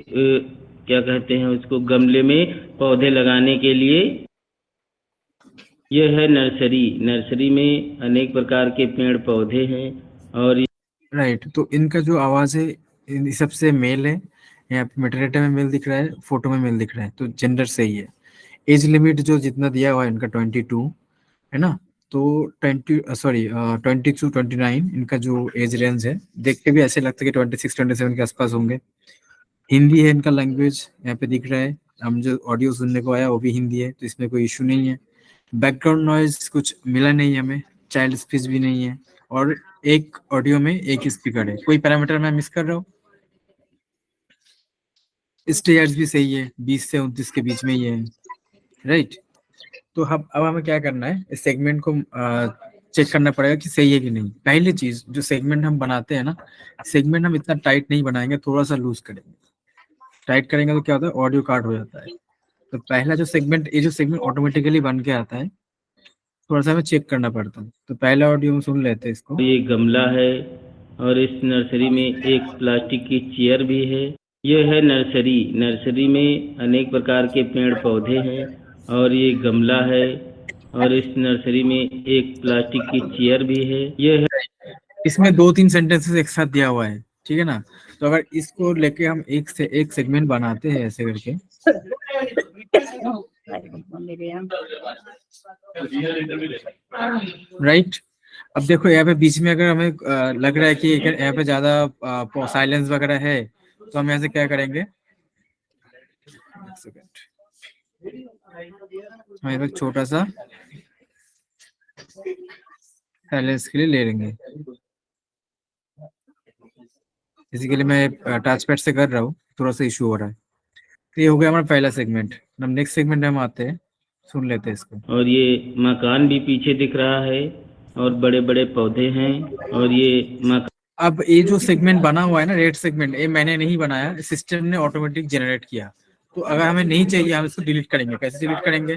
क्या कहते हैं उसको, गमले में पौधे लगाने के लिए। यह है नर्सरी। नर्सरी में अनेक प्रकार के पेड़ पौधे हैं और राइट। तो इनका जो आवाज है इन सबसे मेल है, यहाँ पे मेटाडेटा में मेल दिख रहा है, फोटो में मेल दिख रहा है, तो जेंडर सही है। एज लिमिट जो जितना दिया हुआ है इनका 22 है ना, तो 22 29 इनका जो एज रेंज है, देख के भी ऐसे लगता है कि 26 27 के आसपास होंगे। हिंदी है इनका लैंग्वेज, यहाँ पे दिख रहा है। हम जो ऑडियो सुनने को आया वो भी हिंदी है, तो इसमें कोई इशू नहीं है। बैकग्राउंड नॉइज कुछ मिला नहीं हमें, चाइल्ड स्पीच भी नहीं है, और एक ऑडियो में एक स्पीकर है। कोई पैरामीटर मैं मिस कर रहा हूँ? स्टेयर्स भी सही है, 20 से 29 के बीच में ही है, राइट। तो अब हमें क्या करना है, इस सेगमेंट को चेक करना पड़ेगा कि सही है कि नहीं। पहली चीज, जो सेगमेंट हम बनाते हैं ना, सेगमेंट हम इतना टाइट नहीं बनाएंगे, थोड़ा सा लूज करेंगे। टाइट करेंगे तो क्या होता है, ऑडियो कार्ड हो जाता है। तो पहला जो सेगमेंट, ये जो सेगमेंट ऑटोमेटिकली बन के आता है, थोड़ा सा हमें चेक करना पड़ता है। तो पहला ऑडियो में सुन लेते हैं इसको। ये गमला है और इस नर्सरी में एक प्लास्टिक की चेयर भी है। यह है नर्सरी। नर्सरी में अनेक प्रकार के पेड़ पौधे हैं और ये गमला है और इस नर्सरी में एक प्लास्टिक की चेयर भी है। यह है, इसमें 2-3 सेंटेंसेस एक साथ दिया हुआ है, ठीक है ना। तो अगर इसको लेके हम एक से एक सेगमेंट बनाते हैं ऐसे करके, राइट। अब देखो यहाँ पे बीच में अगर हमें लग रहा है कि यहाँ पे ज्यादा साइलेंस वगैरह है, तो हम यहाँ से क्या करेंगे, हम एक छोटा सा साइलेंस के लिए ले लेंगे। बेसिकली मैं टच पैड से कर रहा हूँ, थोड़ा सा इशू हो रहा है। तो ये हो गया हमारा पहला सेगमेंट। हम नेक्स्ट सेगमेंट में हम आते हैं, सुन लेते हैं इसको। और ये मकान भी पीछे दिख रहा है और बड़े बड़े पौधे हैं और ये मकान। अब ये जो सेगमेंट बना हुआ है ना, रेड सेगमेंट, ये मैंने नहीं बनाया, सिस्टम ने ऑटोमेटिक जनरेट किया। तो अगर हमें नहीं चाहिए, हम इसको डिलीट करेंगे। कैसे डिलीट करेंगे,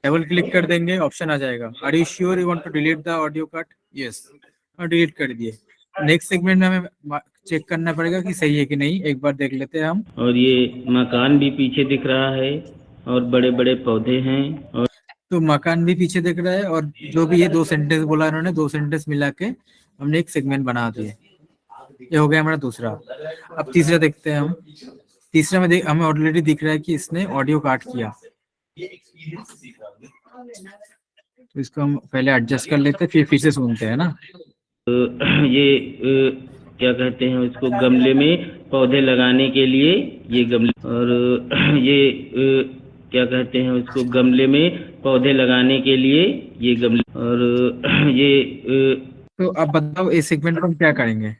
डबल क्लिक कर देंगे, ऑप्शन आ जाएगा, are you sure you want to delete the audio cut, yes, और डिलीट कर दिए। नेक्स्ट सेगमेंट में हमें चेक करना पड़ेगा कि सही है कि नहीं, एक बार देख लेते हैं हम। और ये मकान भी पीछे दिख रहा है और बड़े बड़े पौधे हैं और तो मकान भी पीछे दिख रहा है, और जो भी ये 2 सेंटेंस बोला इन्होंने, 2 सेंटेंस मिला के हमने एक सेगमेंट बना दिए। ये हो गया हमारा दूसरा। अब तीसरा देखते हैं हम। तीसरा में हमें ऑलरेडी दिख रहा है कि इसने ऑडियो काट किया, तो इसको हम पहले एडजस्ट कर लेते हैं, फिर से सुनते हैं ना। ये क्या कहते हैं उसको, गमले में पौधे लगाने के लिए ये गमले, और ये क्या कहते हैं उसको, गमले में पौधे लगाने के लिए ये गमले, और ये तो अब बताओ इस सेगमेंट को हम क्या करेंगे?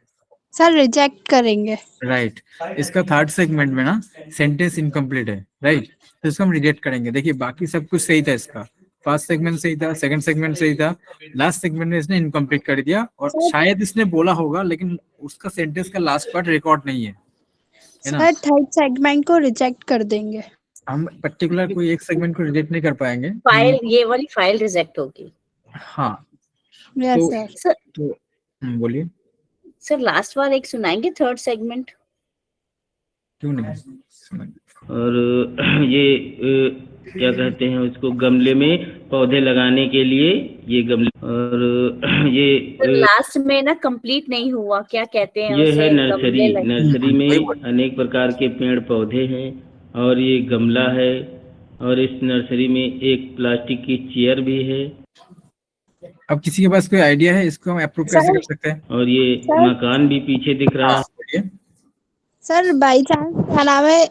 सर रिजेक्ट करेंगे। राइट। इसका थर्ड सेगमेंट में ना सेंटेंस इनकम्प्लीट है, राइट, तो इसको हम रिजेक्ट करेंगे। देखिए बाकी सब कुछ सही था, इसका फर्स्ट सेगमेंट सही था, सेकंड सेगमेंट सही था, लास्ट सेगमेंट में इसने इनकम्प्लीट कर दिया, और शायद इसने बोला होगा लेकिन उसका सेंटेंस का लास्ट पार्ट रिकॉर्ड नहीं है, है ना। सर थर्ड सेगमेंट को रिजेक्ट कर देंगे। हम पर्टिकुलर कोई एक सेगमेंट को रिजेक्ट नहीं कर पाएंगे, फाइल, ये वाली फाइल रिजेक्ट होगी। हाँ। Yes sir. तो बोलिए सर, लास्ट बार एक सुनाएंगे थर्ड सेगमेंट। क्यों नहीं? और ये क्या कहते हैं उसको, गमले में पौधे लगाने के लिए ये गमले, और ये लास्ट में ना कंप्लीट नहीं हुआ, क्या कहते हैं ये उसे? है नर्सरी। गमले नर्सरी में अनेक प्रकार के पेड़ पौधे हैं और ये गमला है, और इस नर्सरी में एक प्लास्टिक की चेयर भी है। अब किसी के पास कोई आइडिया है इसको हम अप्रूव कैसे कर सकते हैं? और ये मकान भी पीछे दिख रहा है। सर बाई चांस क्या नाम है,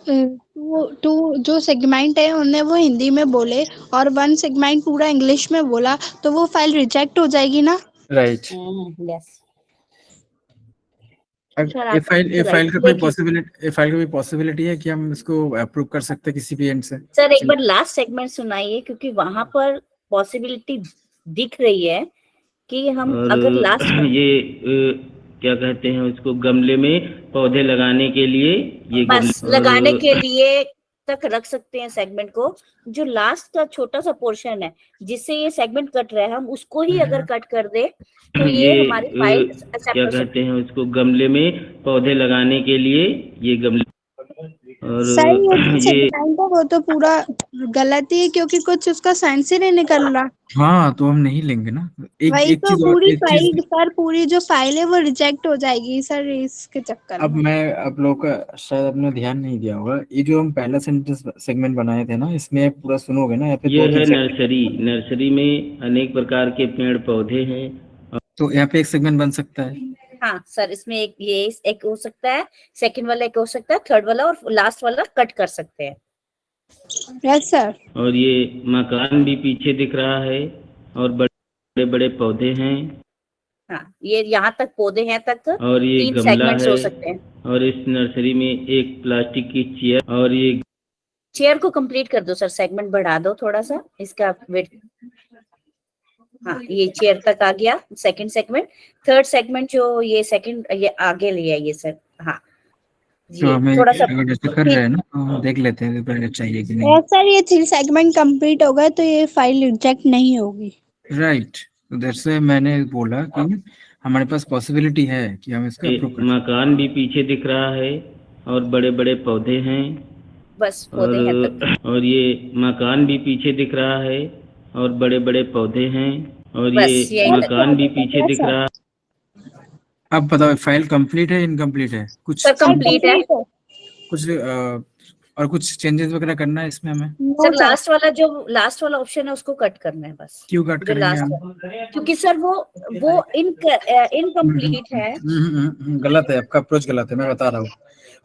टू जो सेगमेंट है उन्हें वो हिंदी में बोले और वन सेगमेंट पूरा इंग्लिश में बोला तो वो फाइल रिजेक्ट हो जाएगी ना? राइट। यस। ये फाइल का कोई पॉसिबिलिटी है कि हम इसको अप्रूव कर सकते हैं किसी भी एंड से? सर एक बार लास्ट सेगमेंट सुनाइए, क्योंकि वहां पर पॉसिबिलिटी दिख रही है कि हम अगर लास्ट ये क्या कहते हैं उसको, गमले में पौधे लगाने के लिए ये बस लगाने के लिए तक रख सकते हैं सेगमेंट को। जो लास्ट का छोटा सा पोर्शन है जिससे ये सेगमेंट कट रहा है, हम उसको ही अगर कट कर दे तो ये हमारी फाइल क्या कहते हैं उसको, गमले में पौधे लगाने के लिए ये गमले, और सर ये सेगमेंट है वो तो पूरा गलत ही है क्योंकि कुछ उसका सेंस ही नहीं निकल रहा। हाँ तो हम नहीं लेंगे ना। वही एक तो चीज और, पूरी एक फाइल चीज सर, पूरी जो फाइल है वो रिजेक्ट हो जाएगी सर इसके चक्कर अब में। मैं आप लोगों का शायद आपने ध्यान नहीं दिया होगा, ये जो हम पहला सेंटेंस सेगमेंट बनाए थे ना, इसमें पूरा सुनोगे ना, यहाँ पे ये दो है तीन नर्सरी। नर्सरी में अनेक प्रकार के पेड़ पौधे हैं। तो यहाँ पे एक सेगमेंट बन सकता है। हाँ सर, इसमें एक हो सकता है, सेकंड वाला एक हो सकता है, थर्ड वाला और लास्ट वाला कट कर सकते हैं। Yes sir. और ये मकान भी पीछे दिख रहा है और बड़े बड़े पौधे हैं। हाँ, ये यहाँ तक पौधे हैं तक और ये 3 गमला सेगमेंट्स है। हो सकते हैं। और इस नर्सरी में एक प्लास्टिक की चेयर, और ये चेयर को कंप्लीट कर दो सर, सेगमेंट बढ़ा दो थोड़ा सा इसका वेट। हाँ, ये चेयर तक आ गया सेकंड सेगमेंट। थर्ड सेगमेंट जो ये सेकंड ये आगे लिया ये सर। हाँ तो हमें थोड़ा सा अगर ऐसे कर रहे हैं ना तो हम देख लेते हैं पहले चाहिए कि नहीं। यस सर, ये 3 सेगमेंट कंप्लीट हो गए तो ये फाइल रिजेक्ट नहीं होगी। राइट, तो दैट्स व्हाई मैंने बोला कि हमारे पास पॉसिबिलिटी है कि हम इसको अप्रूव कर। मकान भी पीछे दिख रहा है और बड़े बड़े पौधे हैं। बस पौधे हैं तक। और ये मकान भी पीछे दिख रहा है और बड़े बड़े पौधे हैं। और ये मकान भी पीछे दिख रहा है। अब बताओ फाइल कंप्लीट है इनकम्प्लीट है? कुछ सर कंप्लीट है। कुछ और कुछ चेंजेस वगैरह करना है इसमें हमें? सर लास्ट वाला ऑप्शन है उसको कट करना है बस। क्यों कट जो करेंगे हम? क्योंकि सर वो इनकम्प्लीट है। गलत है, आपका अप्रोच गलत है, मैं बता रहा हूँ।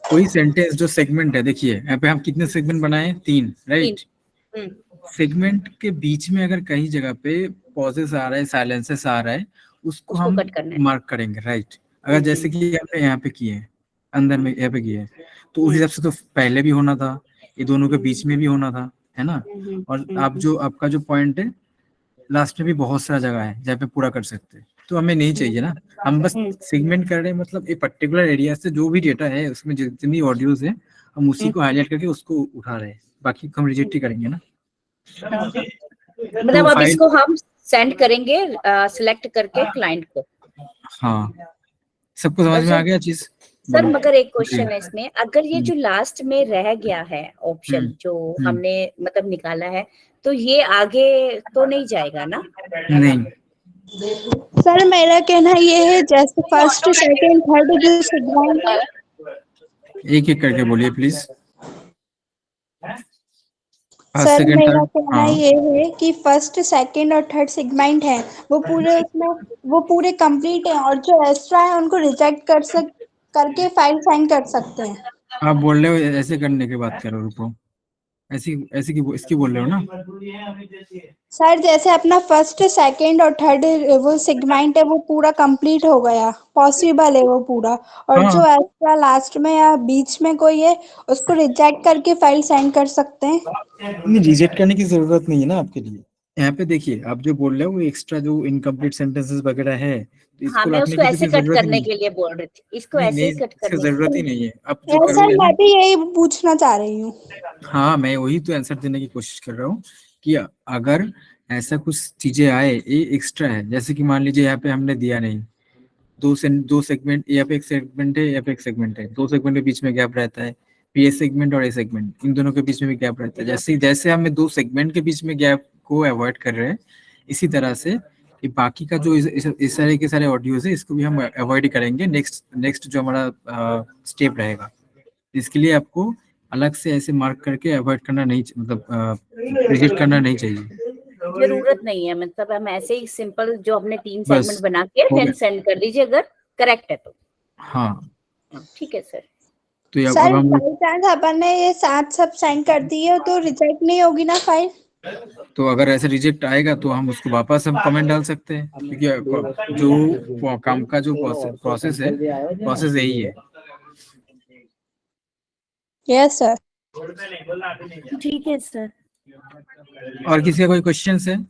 कोई सेंटेंस जो सेगमेंट है, देखिए यहाँ पे हम कितने सेगमेंट बनाए? 3, राइट। सेगमेंट के बीच में अगर कहीं जगह पे पॉजेस आ रहा है, साइलेंसेस आ रहा है, उसको हम मार्क करेंगे, राइट। अगर जैसे कि हमने यहाँ पे किए हैं, अंदर में यहाँ पे किए हैं, तो उस हिसाब से तो पहले भी होना था, ये दोनों के बीच में भी होना था, है ना। और आप जो आपका जो पॉइंट है लास्ट में भी बहुत सारा जगह है जहाँ पे पूरा कर सकते हैं, तो हमें नहीं चाहिए ना। हम बस सेगमेंट कर रहे हैं, मतलब एक पर्टिकुलर एरिया से जो भी डेटा है उसमें जितनी ऑडियोज है हम उसी को हाईलाइट करके उसको उठा रहे हैं, बाकी हम रिजेक्ट ही करेंगे ना। मतलब अब इसको हम सेंड करेंगे सिलेक्ट करके क्लाइंट को। हाँ, सबको समझ में आ गया चीज? सर मगर एक क्वेश्चन है इसमें, अगर ये जो लास्ट में रह गया है ऑप्शन जो हमने मतलब निकाला है, तो ये आगे तो नहीं जाएगा ना? नहीं सर मेरा कहना ये है जैसे फर्स्ट सेकंड थर्ड जो सेगमेंट है, एक एक करके बोलिए प्लीज। सर मेरा कहना ये है कि फर्स्ट सेकंड और थर्ड सेगमेंट है वो पूरे उसमें वो पूरे कंप्लीट है और जो एक्स्ट्रा है उनको रिजेक्ट करके फाइल साइन कर सकते हैं। आप बोल रहे हो ऐसे करने की बात करो, रुको, ऐसी इसकी बोल रहे हो ना सर? जैसे अपना फर्स्ट सेकंड और थर्ड वो सेगमेंट है वो पूरा कंप्लीट हो गया, पॉसिबल है वो पूरा, और जो एक्स्ट्रा लास्ट में या बीच में कोई है उसको रिजेक्ट करके फाइल सेंड कर सकते हैं। नहीं, रिजेक्ट करने की जरूरत नहीं है ना आपके लिए। यहाँ पे देखिए आप जो बोल रहे हो वो एक्स्ट्रा जो इनकम्प्लीट सेंटेंसेस वगैरह है, तो इसको मैं उसको ऐसे कट करने के लिए बोल रही थी, इसको ऐसे ही कट करने की जरूरत ही नहीं है। अब सर मैं भी यही पूछना चाह रही हूँ। हाँ, मैं वही तो आंसर देने की कोशिश कर रहा हूँ कि अगर ऐसा कुछ चीजें आए ये एक्स्ट्रा है, जैसे कि मान लीजिए यहाँ पे हमने दिया नहीं, दो सेगमेंट, यहाँ पे एक सेगमेंट है, यहाँ पे एक सेगमेंट है, 2 सेगमेंट के बीच में गैप रहता है, पी सेगमेंट और ए सेगमेंट, इन दोनों के बीच में भी गैप रहता है। जैसे जैसे हमें दो सेगमेंट के बीच में गैप को अवॉइड कर रहे हैं, इसी तरह से कि बाकी का जो इस तरह के सारे ऑडियोज है इसको भी हम अवॉइड करेंगे नेक्स्ट जो हमारा स्टेप रहेगा। इसके लिए आपको अलग से ऐसे मार्क करके अवॉइड करना नहीं, मतलब रिजेक्ट करना नहीं चाहिए, जरूरत नहीं है। मतलब हम ऐसे ही सिंपल जो हमने 3 बस, सेगमेंट बना के हो देन गया। सेंड कर दीजिए अगर करेक्ट है तो। हाँ ठीक है सर। तो ये सर अब हम बाई चांस अपन ने ये 7 सब सेंड कर दिए तो रिजेक्ट नहीं होगी ना फाइल? तो अगर ऐसे रिजेक्ट आएगा तो हम उसको वापस हम कमेंट डाल सकते हैं, क्योंकि जो काम का जो प्रोसेस यही है। Yes sir. ठीक है सर। और किसी का कोई क्वेश्चन है?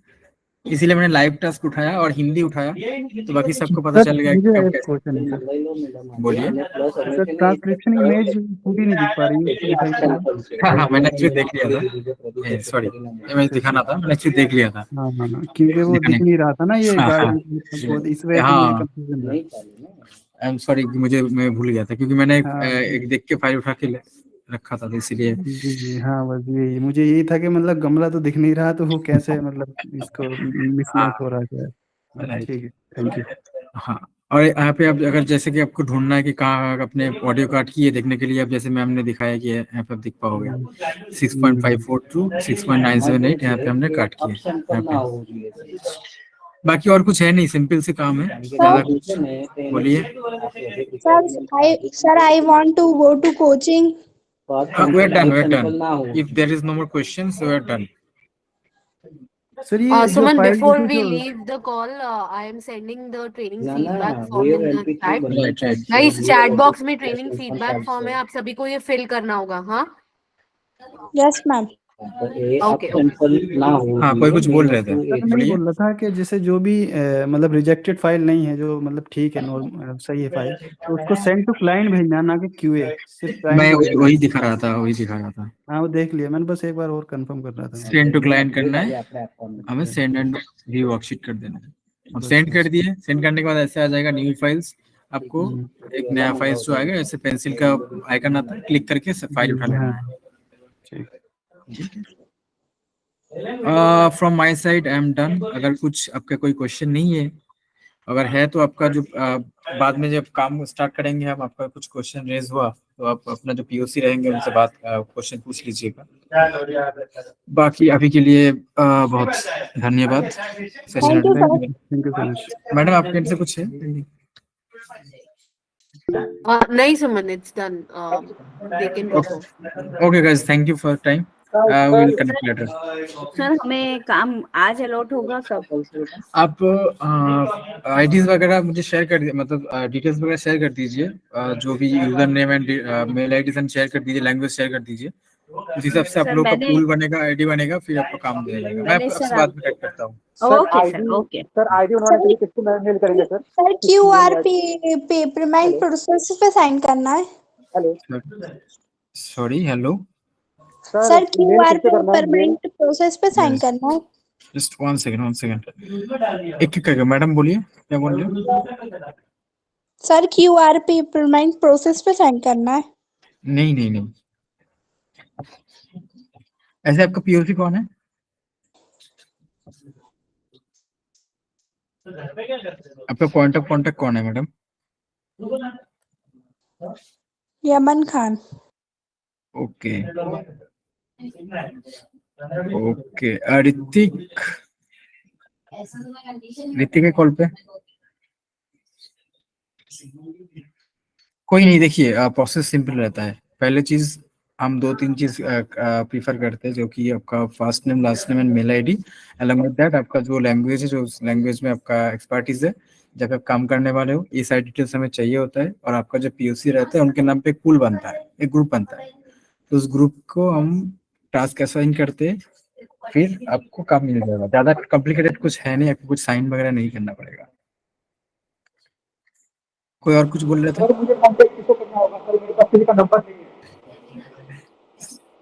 इसीलिए मैंने लाइव टास्क उठाया और हिंदी उठाया, तो बाकी सबको पता सर चल गया मुझे कि एक क्वेश्चन है सर। बोलिए। सर ट्रांसक्रिप्शन इमेज पूरी नहीं दिख पा रही है, इसको दिखाई दे हाँ मैंने एक्चुअली देख लिया था, सॉरी इमेज दिखाना था, मैंने एक्चुअली देख लिया था। हाँ, क्योंकि वो दिख नहीं रहा था ना ये हाँ, गार्डन, इस वजह से मुझे कंफ्यूजन था। आई एम सॉरी, मैं भूल गया था क्योंकि मैंने हाँ। एक देख के फाइल उठा के रखा था, तो इसीलिए। जी हाँ, बस मुझे यही था कि मतलब गमला तो दिख नहीं रहा, तो वो कैसे मतलब इसको मिसमैच हो रहा है। ठीक है, थैंक यू। हाँ, और यहाँ पे आप अगर जैसे कि आपको ढूंढना है कि कहाँ अपने ऑडियो कार्ड की है देखने के लिए, आप जैसे मैम ने दिखाया कि यहाँ पे आप दिख पाओगे 6.542 6.978 यहाँ पे हमने काट किया यहाँ पे। बाकी और कुछ है नहीं, सिंपल से काम है, ज्यादा कुछ। बोलिए। Sir I want to go to coaching. We are done. If there is no more questions, we are done. Sir ये जो Suman, फाइल before जैसे we जो leave the call, I am sending the training feedback form in the chat. Right. Guys, chat box में training feedback form है, आप सभी को ये fill करना होगा, हाँ? Yes ma'am. Okay. हाँ, कोई कुछ बोल रहे थे, सर मैं बोल रहा था कि जैसे जो भी मतलब रिजेक्टेड फाइल नहीं है, जो मतलब ठीक है, नॉर्मल सही है फाइल, तो उसको सेंड टू क्लाइंट भेजना, ना कि क्यूए, सिर्फ मैं क्लाइंट। वही दिखा रहा था। हाँ वो देख लिया मैंने, बस एक बार और कंफर्म कर रहा था। सेंड टू क्लाइंट करना है, हमें सेंड एंड व्यू वर्कशीट कर देना है। और सेंड कर दिए, सेंड करने के बाद ऐसे आ जाएगा न्यू फाइल्स, आपको एक नया फाइल्स जो आएगा, ऐसे पेंसिल का आइकन आता है, क्लिक करके फाइल उठा लेना है। From my side I am done. अगर कुछ आपका कोई क्वेश्चन नहीं है, अगर है तो आपका जो बाद में जब काम स्टार्ट करेंगे हम, आपका कुछ क्वेश्चन रेज हुआ तो आप अपना जो पीओसी रहेंगे उनसे बात क्वेश्चन पूछ लीजिएगा। बाकी अभी के लिए बहुत धन्यवाद। Thank you, sir. Thank you so much. Madam आपके end से कुछ है? नहीं Suman, it's done. They can drop off. Okay guys, thank you for time. We will connect later. Sir हमें काम आज अलॉट होगा कब? आप आईडीज वगैरह मुझे शेयर कर दीजिए, मतलब डिटेल्स वगैरह शेयर कर दीजिए, जो भी user name and mail ID share कर दीजिए, लैंग्वेज शेयर कर दीजिए, उस हिसाब से आप लोग का पूल बनेगा, आईडी बनेगा, फिर आपको काम दे जाएगा। मैं आपसे बाद में कनेक्ट करता हूँ। Okay sir, okay sir ID उन्होंने किसको मेल करेंगे sir? Sir QR payment process पे साइन करना है। Sorry, hello sir QR payment process पे साइन करना है। जस्ट वन सेकंड एक करके मैडम बोलिए, क्या बोल रहे हो? सर क्यूआर पेमेंट प्रोसेस पे साइन करना है। नहीं ऐसे आपका पीओसी कौन है? आपका पॉइंट ऑफ कांटेक्ट कौन है madam? Yemen Khan. Okay Hrithik है कॉल पे? कोई नहीं, देखिए प्रोसेस सिंपल रहता है। पहले चीज हम 2-3 चीज प्रीफर करते हैं, जो कि आपका first name, last name and mail ID, along with that आपका जो लैंग्वेज है, जो लैंग्वेज में आपका एक्सपर्टीज है, जब आप काम करने वाले हो, ये सारी डिटेल्स हमें चाहिए होता है। और आपका जो पीओसी रहता है उनके नाम पे एक पूल बनता है, एक ग्रुप बनता है, तो उस ग्रुप को हम टास्क असाइन करते हैं, फिर आपको काम मिल जाएगा। ज्यादा कॉम्प्लिकेटेड कुछ है नहीं, आपको कुछ साइन वगैरह नहीं करना पड़ेगा। कोई और कुछ बोल रहे थे?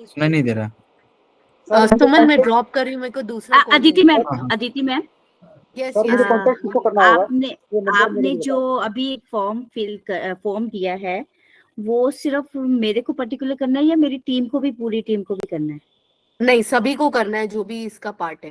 सुनाई नहीं दे रहा। सुमन मैं ड्रॉप कर रही हूँ, मेरे को दूसरा अदिति मैम यस आपने जो अभी एक फॉर्म दिया है, वो सिर्फ मेरे को पर्टिकुलर करना है या मेरी टीम को भी, पूरी टीम को भी करना है? नहीं, सभी को करना है जो भी इसका पार्ट है।